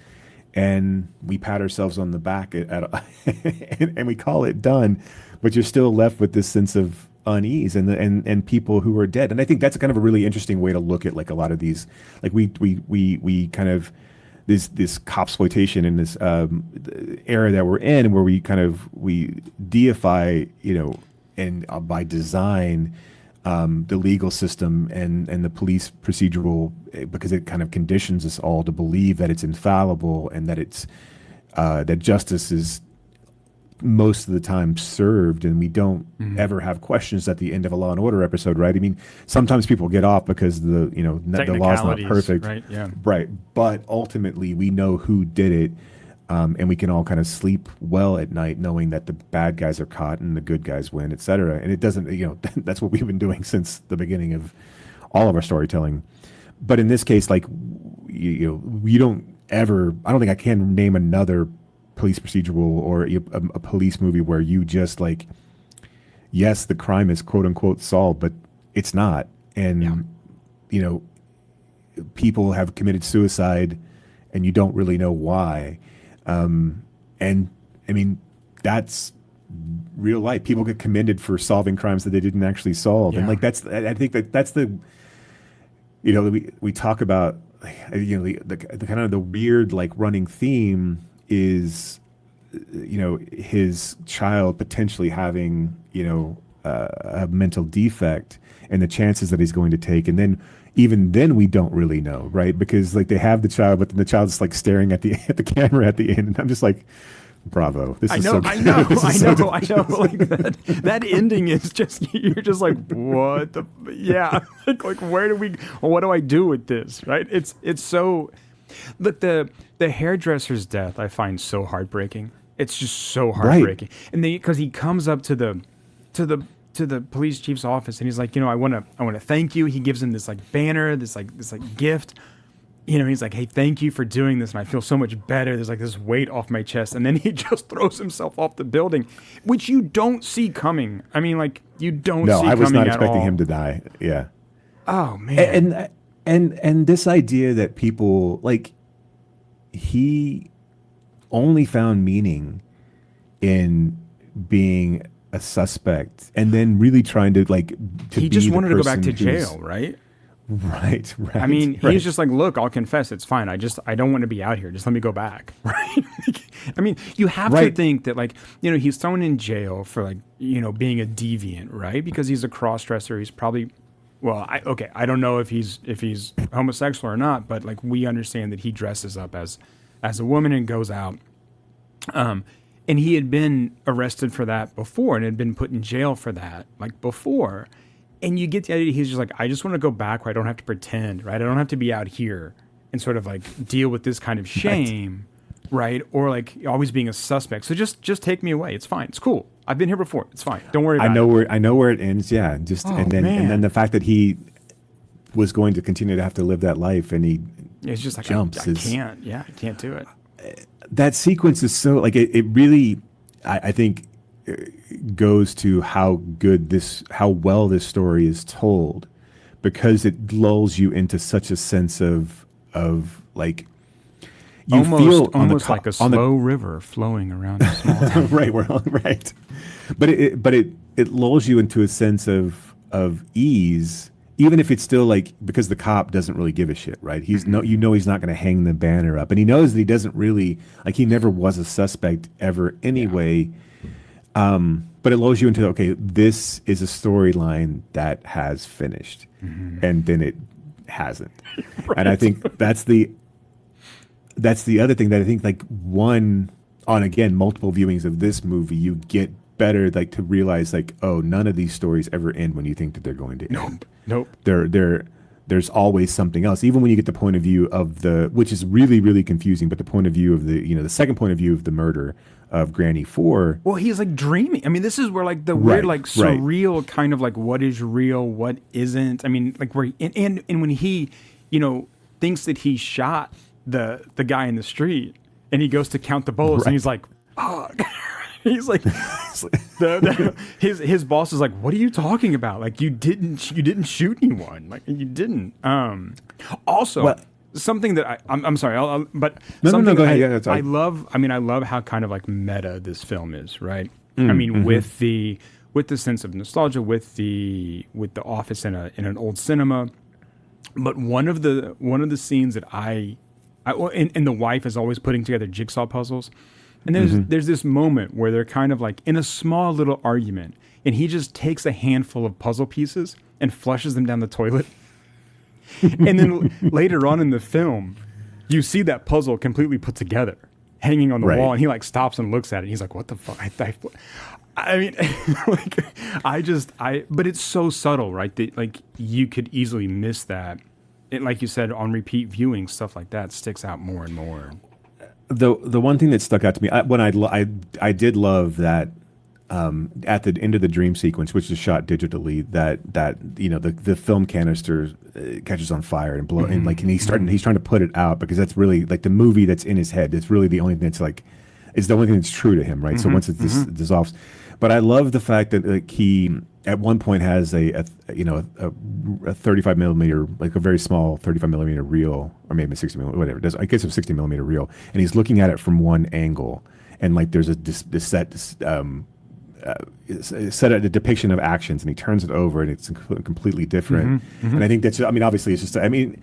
and we pat ourselves on the back and we call it done. But you're still left with this sense of unease and people who are dead. And I think that's kind of a really interesting way to look at like a lot of these, like we kind of, this copsploitation and this era that we're in, where we deify, and by design, the legal system and the police procedural, because it kind of conditions us all to believe that it's infallible and that it's that justice is most of the time served, and we don't ever have questions at the end of a Law and Order episode, right? I mean, sometimes people get off because the law's not perfect, right? Yeah, right. But ultimately, we know who did it, and we can all kind of sleep well at night knowing that the bad guys are caught and the good guys win, et cetera. And it doesn't, that's what we've been doing since the beginning of all of our storytelling. But in this case, like, we don't ever. I don't think I can name another police procedural or a police movie where you just like, yes, the crime is quote unquote solved, but it's not. And, people have committed suicide and you don't really know why. And I mean, that's real life. People get commended for solving crimes that they didn't actually solve. And like, I think that's the, we talk about, the kind of the weird, like, running theme is, his child potentially having, a mental defect and the chances that he's going to take. And then even then we don't really know, right? Because like they have the child, but then the child's like staring at the camera at the end. And I'm just like, bravo. This is so good. I know. Like that ending is just, you're just like, what the, yeah. like what do I do with this? Right. It's so, but the hairdresser's death I find so heartbreaking. It's just so heartbreaking. Right. And because he comes up to the police chief's office and he's like, I want to thank you. He gives him this like banner, this gift. He's like, hey, thank you for doing this. And I feel so much better. There's like this weight off my chest. And then he just throws himself off the building, which you don't see coming. I mean, like, you don't see coming at all. No, I was not expecting him to die. Yeah. Oh, man. And this idea that people, like, he only found meaning in being a suspect and then really trying to, like, he just wanted to go back to jail, right? Right. I mean, he's just like, look, I'll confess, it's fine. I don't want to be out here. Just let me go back. Right. I mean, you have to think that, like, he's thrown in jail for, like, being a deviant, right? Because he's a cross-dresser. He's probably, well, I don't know if he's homosexual or not, but like, we understand that he dresses up as a woman and goes out. And he had been arrested for that before and had been put in jail for that, like, before. And you get the idea, he's just like, I just want to go back where I don't have to pretend, right? I don't have to be out here and sort of like deal with this kind of shame, right? Or like always being a suspect. So just take me away. It's fine. It's cool. I've been here before. It's fine. Don't worry about it. I know where it ends. Yeah. And then the fact that he was going to continue to have to live that life and it's just like, jumps. I can't do it. That sequence is so, like, it really, I think, goes to how well this story is told, because it lulls you into such a sense of like, you almost like a slow river flowing around a small town. right. But it lulls you into a sense of ease, even if it's still like, because the cop doesn't really give a shit, right? He's he's not going to hang the banner up, and he knows that he doesn't really, like, he never was a suspect ever anyway. But it lulls you into, okay, this is a storyline that has finished, and then it hasn't. Right. And I think that's the other thing that I think, like, on again multiple viewings of this movie, you get better, like, to realize, like, oh, none of these stories ever end when you think that they're going to end. Nope. There's always something else, even when you get the point of view of which is really, really confusing, but the point of view of the second point of view of the murder of Granny 4. Well, he's like dreaming. I mean, this is where, like, the weird, like, surreal kind of like, what is real, what isn't. I mean, like, where and when he, thinks that he shot the guy in the street, and he goes to count the bullets, and he's like, oh. He's like, his boss is like, what are you talking about? Like, you didn't shoot anyone. Like, you didn't. Also, something that I'm sorry, No, go ahead. Yeah, that's I love how kind of like meta this film is, right? I mean, with the sense of nostalgia, with the office in an old cinema. But one of the scenes that I And the wife is always putting together jigsaw puzzles. And there's this moment where they're kind of like in a small little argument, and he just takes a handful of puzzle pieces and flushes them down the toilet. And then later on in the film, you see that puzzle completely put together, hanging on the wall, and he like stops and looks at it. And he's like, "What the fuck?" I mean, but it's so subtle, right? That like you could easily miss that. It, like you said, on repeat viewing, stuff like that sticks out more and more. The one thing that stuck out to me, I did love that at the end of the dream sequence, which is shot digitally, that the film canister catches on fire and and he's trying to put it out, because that's really like the movie that's in his head. It's really the only thing that's like, it's the only thing that's true to him, right? So once it dissolves, but I love the fact that like he at one point has a 35 millimeter, like a very small 35 millimeter reel, or maybe 60 millimeter, whatever it does. I guess a 60 millimeter reel, and he's looking at it from one angle, and like there's a depiction of actions, and he turns it over, and it's completely different. And I think that's, I mean, obviously it's just, I mean,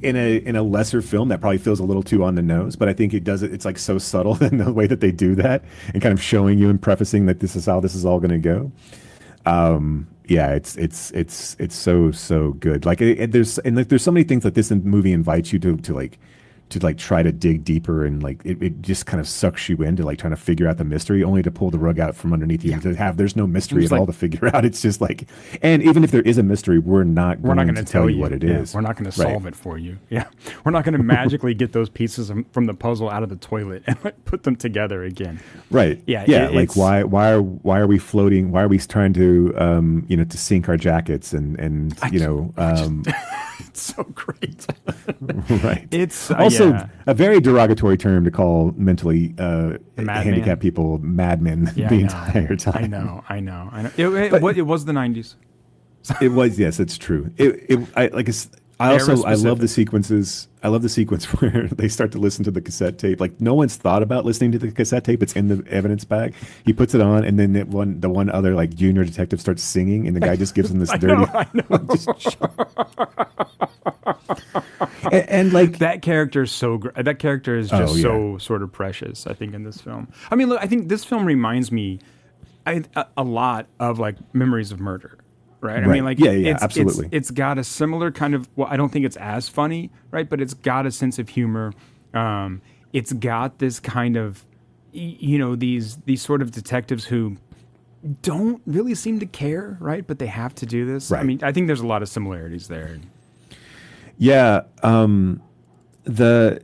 in a lesser film that probably feels a little too on the nose, but I think it does it. It's like so subtle in the way that they do that, and kind of showing you and prefacing that this is how this is all going to go. Yeah, it's so good. Like there's so many things that this movie invites you to try to dig deeper, and like it just kind of sucks you into like trying to figure out the mystery, only to pull the rug out from underneath you, there's no mystery at all to figure out. It's just like, and even if there is a mystery, we're not going to tell you what it is. We're not going to solve it for you. Yeah, we're not going to magically get those pieces from the puzzle out of the toilet and like put them together again. Right. Yeah. Like why are we floating? Why are we trying to to sink our jackets and it's so great. Right. It's also a very derogatory term to call mentally handicapped people madmen the entire time. I know. It was the 90s. It was, yes, it's true. I love the sequences. I love the sequence where they start to listen to the cassette tape. Like no one's thought about listening to the cassette tape. It's in the evidence bag. He puts it on, and then the one other like junior detective starts singing, and the guy just gives him this dirty. I know. and like that character is so great. That character is just so sort of precious, I think, in this film. I mean, look, I think this film reminds me a lot of like Memories of Murder. Right. I mean, like, absolutely. It's got a similar kind of, well, I don't think it's as funny, right? But it's got a sense of humor. It's got this kind of, these sort of detectives who don't really seem to care, right? But they have to do this. Right. I mean, I think there's a lot of similarities there. Yeah. The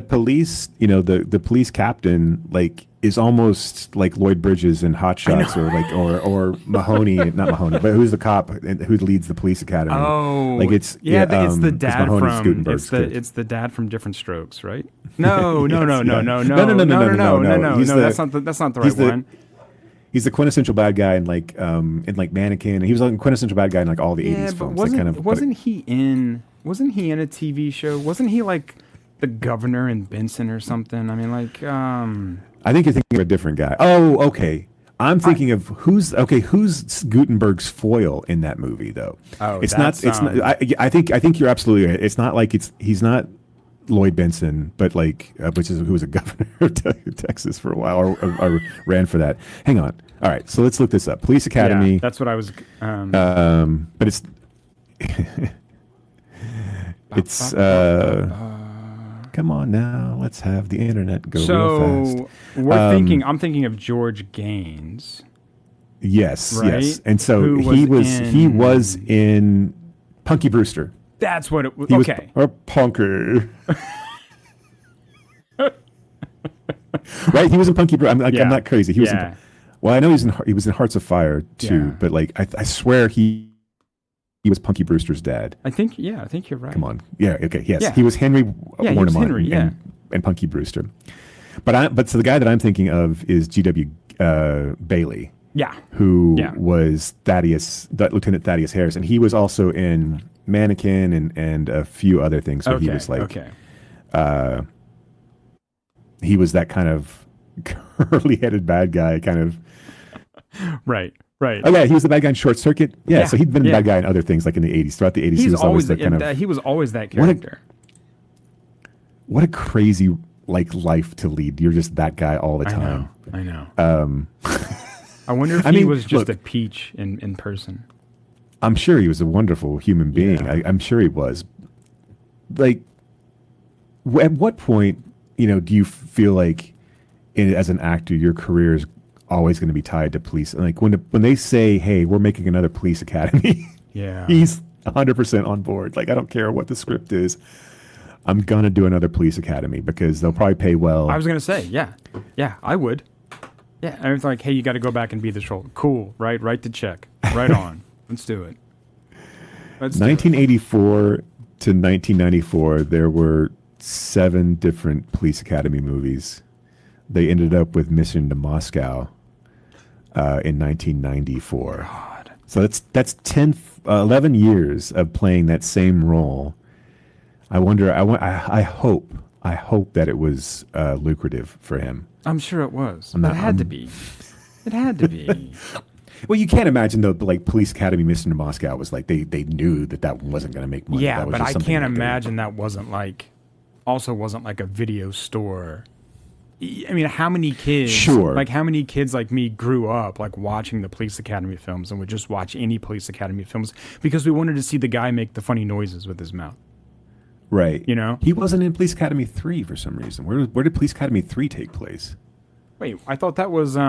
police, the police captain, like, is almost like Lloyd Bridges in Hot Shots, or Mahoney, not Mahoney, but who's the cop who leads the police academy? Oh, like it's the dad from it's the dad from Different Strokes, right? No. That's not the right one. He's the quintessential bad guy in Mannequin, and he was like quintessential bad guy in like all the 80s films. Wasn't he in a TV show? Wasn't he like the governor in Benson or something? I mean, like, I think you're thinking of a different guy. Oh, okay. I'm thinking of who's Gutenberg's foil in that movie though. Oh, it's not. I think you're absolutely right. It's not like he's not Lloyd Benson, but like who was a governor of Texas for a while or ran for that. Hang on. All right, so let's look this up. Police Academy. Yeah, that's what I was. But it's it's. Come on now, let's have the internet go real fast. I'm thinking of George Gaines. Yes, right? yes. And so he was in Punky Brewster. That's what it was. Okay. Or Punker. Right? He was in Punky Brewster. I'm not crazy. He was well, I know he was in Hearts of Fire too, but like I swear he was Punky Brewster's dad. I think you're right. Come on. Yeah, okay. Yes. Yeah. He was Henry Warnemont and Punky Brewster. But so the guy that I'm thinking of is G.W. Bailey. Yeah. Who was Lieutenant Thaddeus Harris, and he was also in Mannequin and a few other things. So he was like he was that kind of curly-headed bad guy kind of. Right. Right. Oh yeah, he was the bad guy in Short Circuit. Yeah, so he'd been the bad guy in other things like in the 80s. Throughout the 80s, he was always that kind of. He was always that character. what a crazy like life to lead. You're just that guy all the time. I know. I wonder if he was just a peach in person. I'm sure he was a wonderful human being. Yeah. I'm sure he was. Like, at what point, do you feel like, as an actor, your career is always going to be tied to police? Like when they say, "Hey, we're making another police academy," he's 100% on board. Like, I don't care what the script is. I'm gonna do another police academy because they'll probably pay well. I was gonna say, yeah, I would. Yeah, I was like, hey, you got to go back and be this role. Cool, right? Write the check. Right on. Let's do it. 1984 to 1994, there were 7 different police academy movies. They ended up with Mission to Moscow in 1994. God. So that's 11 years of playing that same role. I wonder. I hope that it was lucrative for him. I'm sure it was. It had to be. It had to be. Well, you can't imagine though. Like Police Academy, Mission to Moscow was like they knew that wasn't going to make money. Yeah, that was but just I something can't imagine that wasn't like a video store. I mean, how many kids? Sure. Like how many kids like me grew up like watching the Police Academy films and would just watch any Police Academy films because we wanted to see the guy make the funny noises with his mouth. Right. He wasn't in Police Academy 3 for some reason. Where did Police Academy 3 take place? Wait, I thought that was he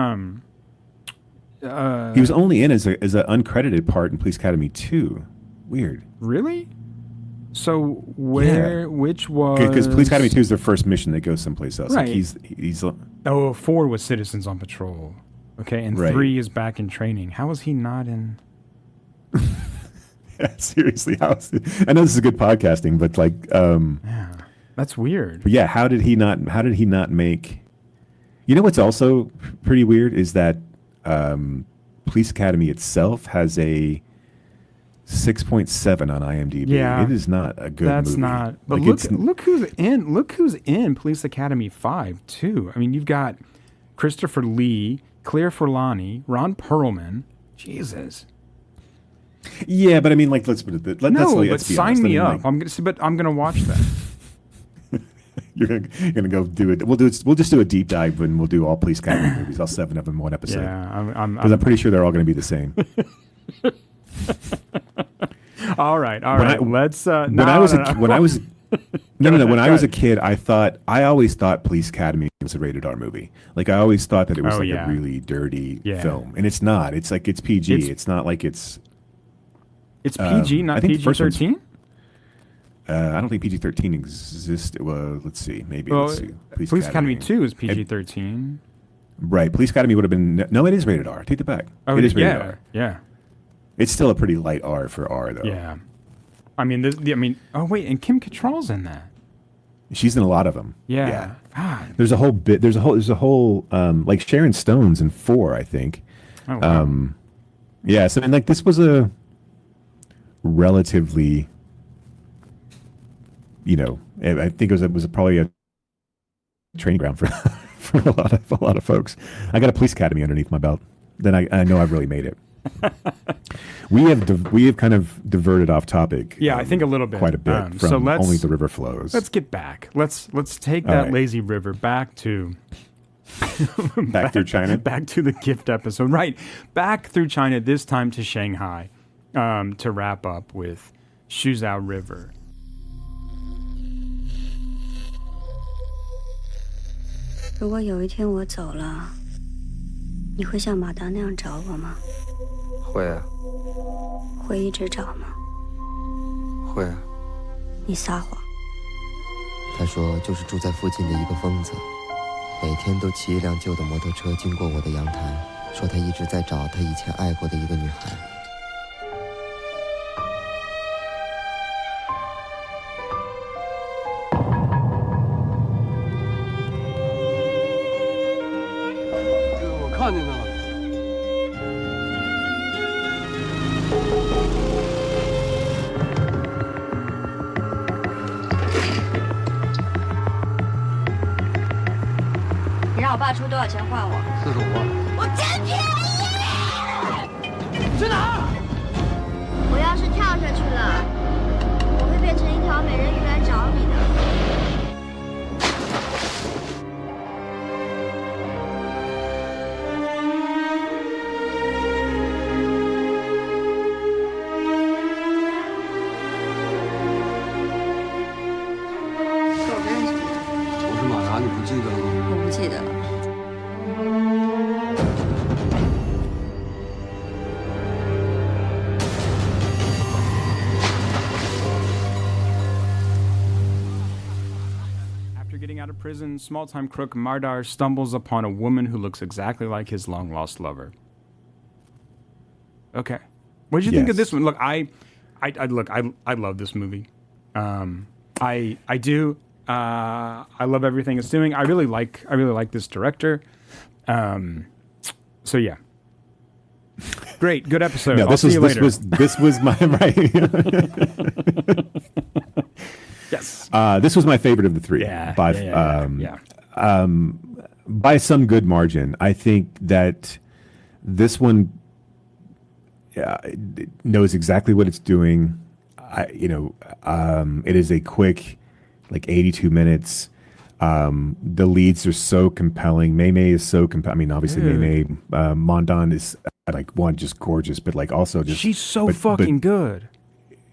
was only in as an uncredited part in Police Academy 2. Weird. Really? So which was because Police Academy 2 is their first mission. They go someplace else. Right. Like he's 4 was Citizens on Patrol. Okay, and 3 is Back in Training. How was he not in? Yeah, seriously, I know this is good podcasting, but like, yeah, that's weird. But yeah, how did he not make? What's also pretty weird is that Police Academy itself has a 6.7 on IMDb. Yeah, it is not a good that's movie. not. But like look who's in Police Academy 5 too. I mean, you've got Christopher Lee, Claire Forlani, Ron Perlman. Jesus. Yeah, but I mean, like, let's put it. Let's be sign honest. me up. I'm gonna watch that. You're gonna go do it. We'll just do a deep dive and we'll do all Police Academy movies, all 7 of them in one episode. Yeah, I'm pretty sure they're all going to be the same. all right. Let's. When I was a kid, I always thought Police Academy was a rated R movie. Like I always thought that it was a really dirty film, and it's not. It's like it's PG. It's not like it's. It's PG, not PG-13? I don't think PG-13 exists. Well, let's see. Maybe. Well, let's see. Police Academy 2 is PG-13. Right. Police Academy would have been... No, it is rated R. Take it back. Oh, it is rated R. Yeah. It's still a pretty light R for R, though. Yeah. I mean, oh, wait, and Kim Cattrall's in that. She's in a lot of them. Yeah. God. There's a whole bit... There's a whole... like, Sharon Stone's in 4, I think. Oh, wow. Yeah, so, like, this was a... relatively, I think it was probably a training ground for a lot of folks. I got a Police Academy underneath my belt. Then I know I've really made it. We have kind of diverted off topic. Yeah, I think a little bit, quite a bit from Only the River Flows. Let's get back. Let's take that lazy river back to. back through China. Back to the gift episode. Right, back through China. This time to Shanghai. To wrap up with Suzhou River. 如果有一天我走了，你会像马达那样找我吗？会啊。会一直找吗？会啊。你撒谎。他说就是住在附近的一个疯子，每天都骑一辆旧的摩托车经过我的阳台，说他一直在找他以前爱过的一个女孩。 看见了。你让我爸出多少钱换我45万。我真便宜！去哪儿？我要是跳下去了，我会变成一条美人鱼来找你的。我不记得了。After getting out of prison, small-time crook Mardar stumbles upon a woman who looks exactly like his long-lost lover. Okay. What did you think of this one? Look, I love this movie. I do. I love everything it's doing. I really like this director. So yeah. Great, good episode. No, I'll see you later. This was my right. Yes. This was my favorite of the three. By some good margin. I think that this one knows exactly what it's doing. It is a quick, like 82 minutes. The leads are so compelling. Mei Mei is so compelling. I mean, obviously Mei Mei, Mondan is like one just gorgeous, but like also just she's so fucking good.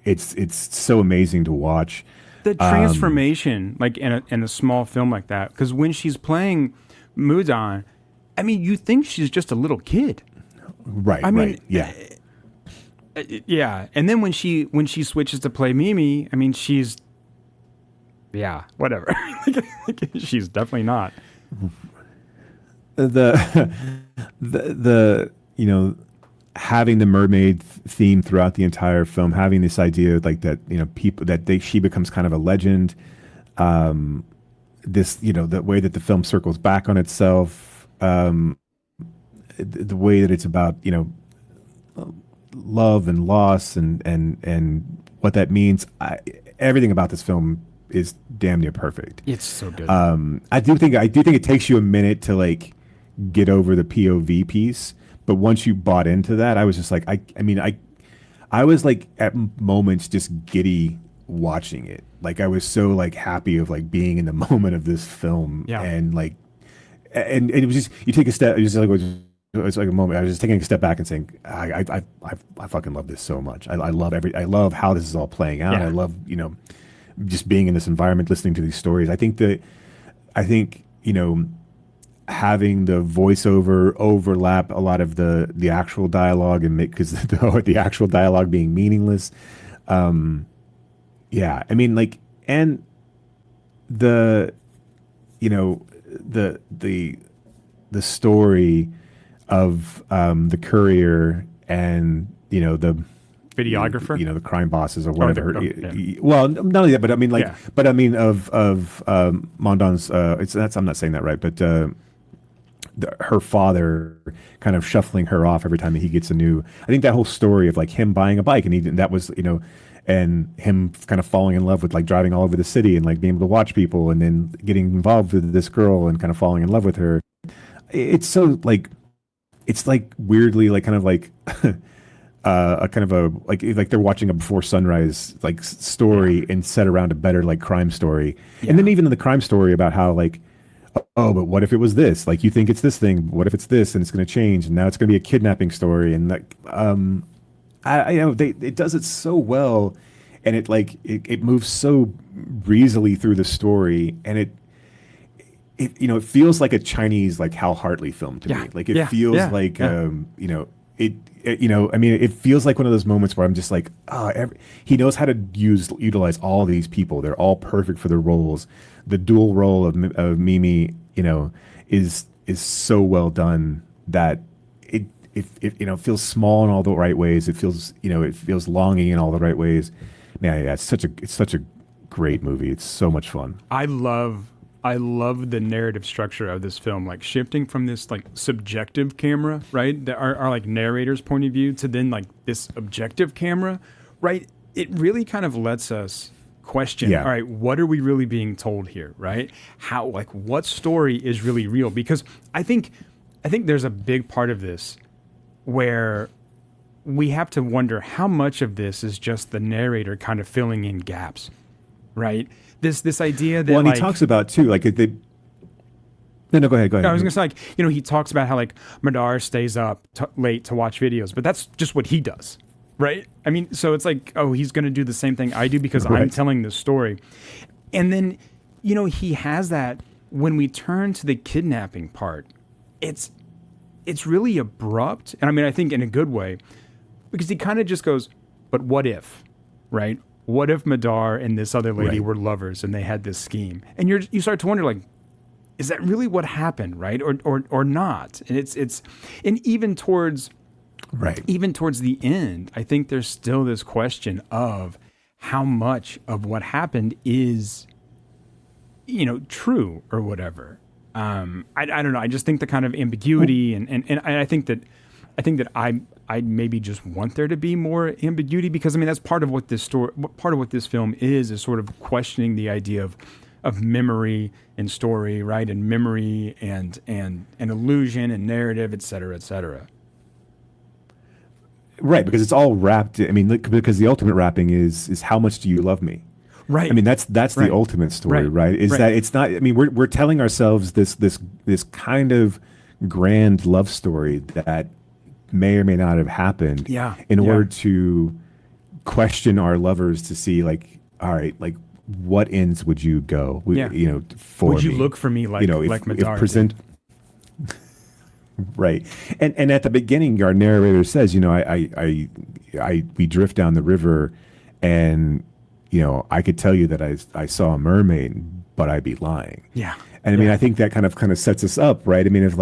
It's so amazing to watch. The transformation, like in a small film like that, because when she's playing Mudan, I mean, you think she's just a little kid, right? I mean, right, yeah, yeah. And then when she switches to play Mimi, I mean, she's whatever. She's definitely not. The having the mermaid theme throughout the entire film, having this idea like that, she becomes kind of a legend. The way that the film circles back on itself, the way that it's about, love and loss and what that means. Everything about this film is damn near perfect. It's so good. I do think it takes you a minute to like get over the POV piece. But once you bought into that, I was just like, I was like at moments just giddy watching it. Like I was so like happy of like being in the moment of this film, and like, and it was just you take a step. It's like a moment. I was just taking a step back and saying, I fucking love this so much. I love how this is all playing out. I love just being in this environment, listening to these stories. I think having the voiceover overlap a lot of the actual dialogue and make, because the actual dialogue being meaningless. I mean, like, and the story of the courier and the videographer, the crime bosses or whatever. Well, not only that, but I mean, like, but I mean of Mondan's. I'm not saying that right, but her father kind of shuffling her off every time that he gets a new. I think that whole story of like him buying a bike and that was and him kind of falling in love with like driving all over the city and like being able to watch people and then getting involved with this girl and kind of falling in love with her. It's so like, it's like weirdly like kind of like. A kind of a like they're watching a before sunrise like story and set around a better like crime story, and then even in the crime story about how like, oh, but what if it was this? Like you think it's this thing, what if it's this, and it's going to change, and now it's going to be a kidnapping story, and like it does it so well, and it moves so breezily through the story, and it feels like a Chinese like Hal Hartley film to me. Like it feels like it feels like one of those moments where I'm just like, he knows how to utilize all these people. They're all perfect for their roles. The dual role of Mimi, is so well done that it feels small in all the right ways. It feels longing in all the right ways. Man, it's such a great movie. It's so much fun. I love the narrative structure of this film, like shifting from this like subjective camera, right, that our like narrator's point of view, to then like this objective camera, right? It really kind of lets us question, all right, what are we really being told here, right? How, like, what story is really real? Because I think there's a big part of this where we have to wonder how much of this is just the narrator kind of filling in gaps, right? This idea that, and he talks about too, like they. No, go ahead. No, I was gonna say, like, he talks about how like Madar stays up late to watch videos, but that's just what he does, right? I mean, so it's like, oh, he's gonna do the same thing I do because I'm telling this story, and then, he has that when we turn to the kidnapping part, it's really abrupt. And I mean, I think in a good way, because he kind of just goes, but what if, right? What if Madar and this other lady were lovers and they had this scheme? And you start to wonder, like, is that really what happened, right? Or not? And it's even towards the end, I think there's still this question of how much of what happened is, true or whatever. I don't know. I just think the kind of ambiguity and I think that I maybe just want there to be more ambiguity, because I mean that's part of what this film is sort of questioning the idea of memory and story, right? And memory and illusion and narrative, et cetera, et cetera. Right, because it's all wrapped. I mean, because the ultimate wrapping is how much do you love me? Right. I mean, that's the ultimate story, right? Is that it's not? I mean, we're telling ourselves this kind of grand love story that may or may not have happened. In order to question our lovers to see, like, all right, like, what ends would you go? For would you me? look for me like Madar? If present. Right, and at the beginning, our narrator says, we drift down the river, and I could tell you that I saw a mermaid, but I'd be lying. Yeah, and I mean, I think that kind of sets us up, right? I mean, if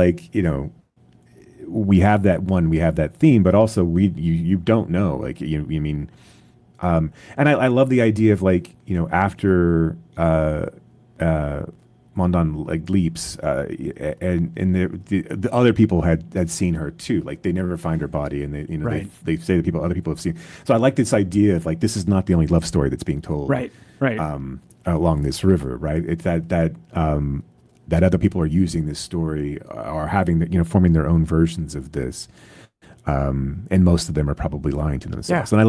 we have that theme, but also you don't know, like and I love the idea of after Mondan leaps, and the other people had seen her too. Like they never find her body, and they say that other people have seen. So I like this idea of this is not the only love story that's being told. Right. Along this river, right? It's that other people are using this story, or having forming their own versions of this. And most of them are probably lying to themselves. And I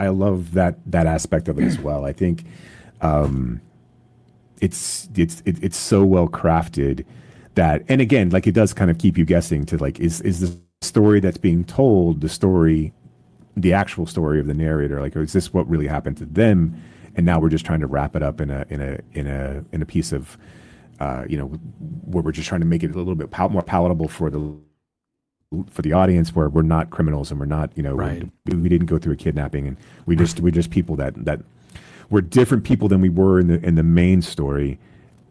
love that aspect of it as well. I think it's so well crafted that, and again, it does kind of keep you guessing to is the story that's being told the actual story of the narrator? Is this what really happened to them? And now we're just trying to wrap it up in a piece of where we're just trying to make it a little bit more palatable for the audience, where we're not criminals and we're not we didn't go through a kidnapping, and we're just people that we're different people than we were in the main story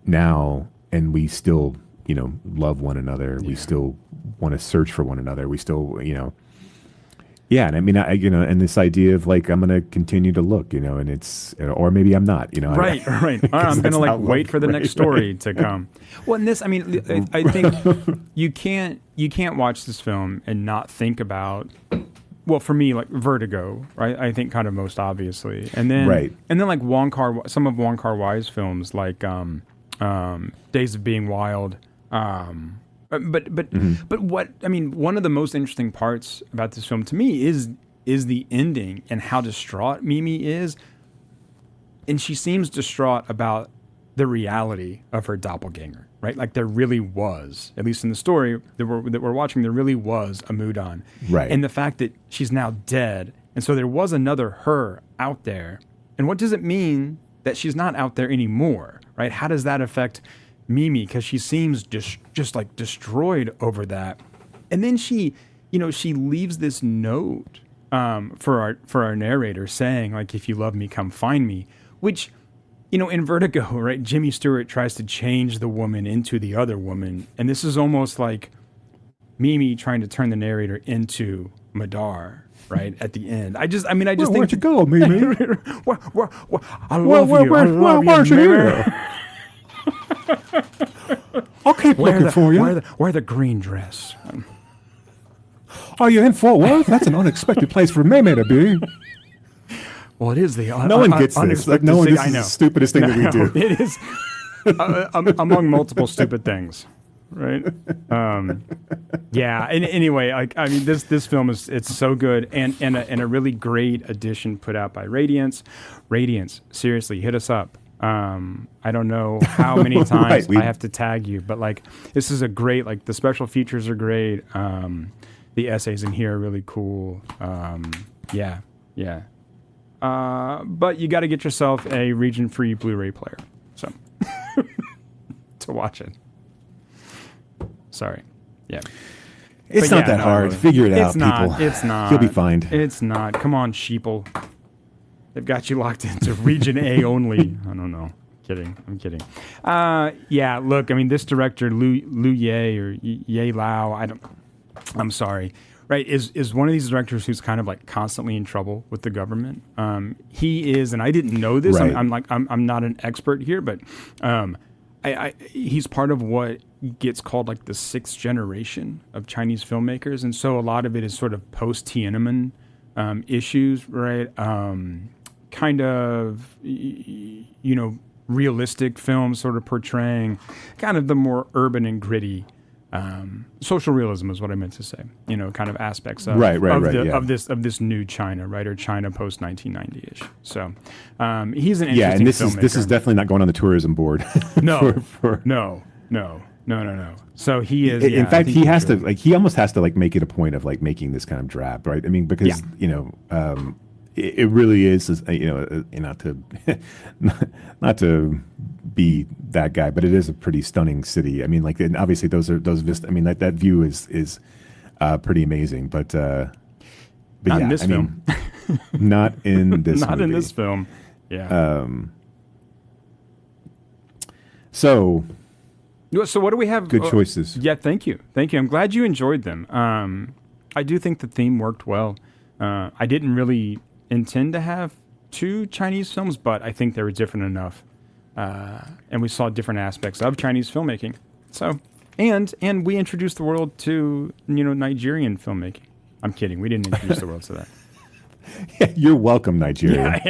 now, and we still love one another. We still want to search for one another. We still and I mean and this idea of I'm gonna continue to look, and it's, or maybe I'm not, right. I'm gonna wait for the next story to come. Well, in this, I mean, I think you can't watch this film and not think about, well, for me, Vertigo, right? I think kind of most obviously, and then some of Wong Kar-wai's films, Days of Being Wild. But what I mean, one of the most interesting parts about this film to me is the ending and how distraught Mimi is, and she seems distraught about the reality of her doppelganger, right? There really was, at least in the story that we're watching, there really was a Mudan, right? And the fact that she's now dead, and so there was another her out there, and what does it mean that she's not out there anymore, right? How does that affect Mimi, because she seems just destroyed over that, and then she leaves this note for our narrator saying, if you love me, come find me, which in Vertigo, right, Jimmy Stewart tries to change the woman into the other woman, and this is almost like Mimi trying to turn the narrator into Madar, right, at the end. I just think, where'd you go, Mimi? I love you, Mimi. I'll keep looking for you. Wear the green dress. Are you in Fort Worth? That's an unexpected place for Mimi to be. Well, it is the no one gets this. No one. This is the stupidest thing that we do. It is among multiple stupid things, right? And anyway, I mean, this film it's so good, and a really great addition put out by Radiance. Radiance, seriously, hit us up. I don't know how many times I have to tag you, but this is a great, the special features are great. The essays in here are really cool. But you got to get yourself a region-free Blu-ray player. So So watch it. Sorry. Yeah. It's But not yeah, that no, hard. really. Figure it out, It's not. people. It's not. You'll be fine. It's not. Come on, sheeple. They've got you locked into region A only. I don't know. Kidding. I'm kidding. Yeah, look, I mean, this director, Lu Ye or Ye Lao, I'm sorry, right, is one of these directors who's kind of like constantly in trouble with the government. He is, and I didn't know this. Right. I'm not an expert here, but he's part of what gets called like the sixth generation of Chinese filmmakers. And so a lot of it is sort of post-Tiananmen issues, right? Kind of, realistic films sort of portraying kind of the more urban and gritty social realism is what I meant to say, kind of aspects of, of this new China, right? Or China post 1990-ish. So he's an interesting and filmmaker. this is definitely not going on the tourism board. No. So he is. In fact, he has to he almost has to make it a point of making this kind of drab, right? I mean, because it really is, not to not to be that guy, but it is a pretty stunning city. I mean, and obviously those vistas. I mean, that view is pretty amazing. But not in this film. Not in this. Not movie. in this film. Yeah. So what do we have? Good choices. Yeah, thank you. I'm glad you enjoyed them. I do think the theme worked well. I didn't really intend to have two Chinese films, but I think they were different enough, and we saw different aspects of Chinese filmmaking. So, and we introduced the world to Nigerian filmmaking. I'm kidding. We didn't introduce the world to that. You're welcome, Nigeria.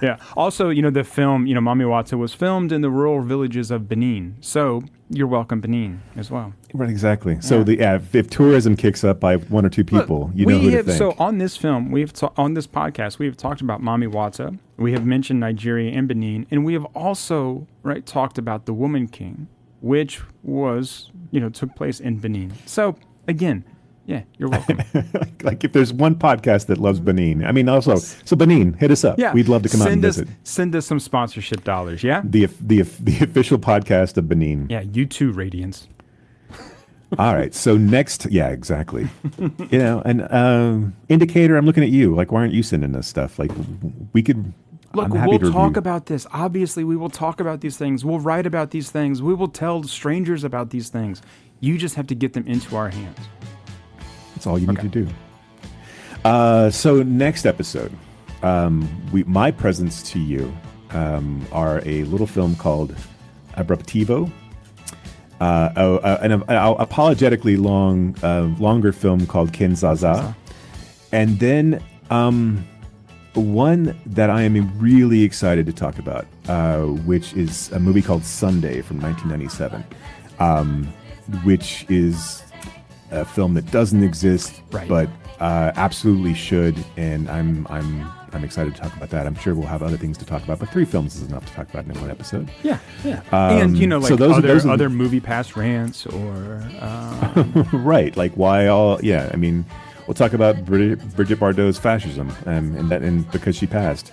Yeah. Also, the film, Mami Wata was filmed in the rural villages of Benin. So you're welcome, Benin, as well. Right, exactly. So if tourism kicks up by one or two people, know who to thank. So on this film, on this podcast, we have talked about Mami Wata. We have mentioned Nigeria and Benin, and we have also talked about The Woman King, which was took place in Benin. So again. Yeah, you're welcome. If there's one podcast that loves Benin, I mean, also, so Benin, hit us up. Yeah. We'd love to come out and visit. Send us some sponsorship dollars, yeah? The official podcast of Benin. Yeah, you too, Radiance. All right, so next, yeah, exactly. And Indicator, I'm looking at you. Why aren't you sending us stuff? We could... Look, we'll talk about this. Obviously, we will talk about these things. We'll write about these things. We will tell strangers about these things. You just have to get them into our hands. That's all you need to do. So next episode, my presents to you are a little film called Abruptivo, an apologetically longer film called Kinzaza, and then one that I am really excited to talk about, which is a movie called Sunday from 1997, which is a film that doesn't exist, but absolutely should, and I'm excited to talk about that. I'm sure we'll have other things to talk about, but 3 films is enough to talk about in one episode. Yeah. And so those other MoviePass rants or right, why all? Yeah, I mean, we'll talk about Brigitte Bardot's fascism, and because she passed.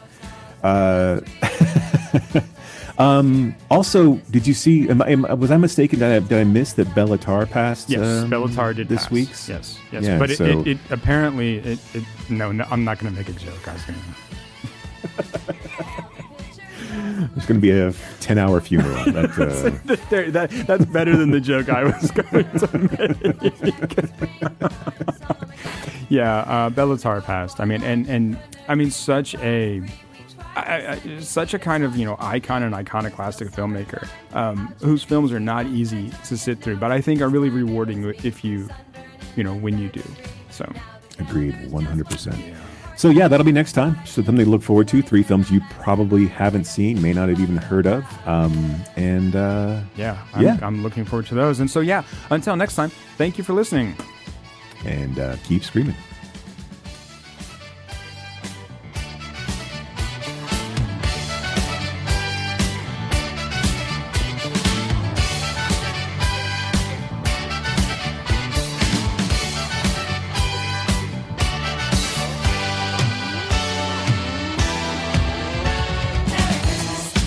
Also, did you see? Was I mistaken? Did I miss that Bellatar passed? Yes, Bellatar did this pass. week. Yes. Yeah, but it apparently no, I'm not going to make a joke. I was going to. There's going to be a 10-hour funeral. That's better than the joke I was going to make. Yeah, Bellatar passed. I mean, and I mean, such a kind of icon and iconoclastic filmmaker whose films are not easy to sit through, but I think are really rewarding if when you do. So agreed, 100%. Yeah. So yeah, that'll be next time. So something to look forward to. 3 films you probably haven't seen, may not have even heard of, I'm looking forward to those. And so yeah, until next time, thank you for listening, and keep screaming.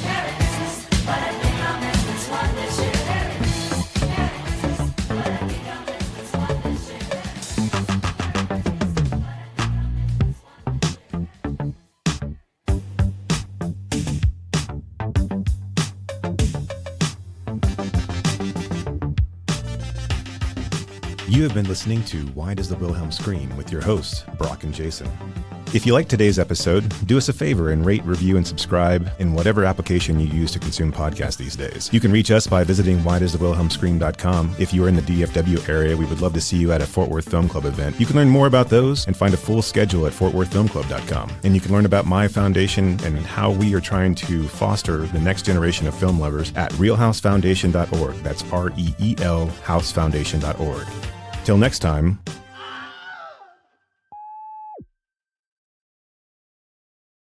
Merry Christmas, but I think I'll miss this one this year. You have been listening to Why Does the Wilhelm Scream with your hosts, Brock and Jason. If you liked today's episode, do us a favor and rate, review, and subscribe in whatever application you use to consume podcasts these days. You can reach us by visiting whydoesthewilhelmscream.com. If you are in the DFW area, we would love to see you at a Fort Worth Film Club event. You can learn more about those and find a full schedule at fortworthfilmclub.com. And you can learn about my foundation and how we are trying to foster the next generation of film lovers at realhousefoundation.org. That's REEL housefoundation.org. Till next time,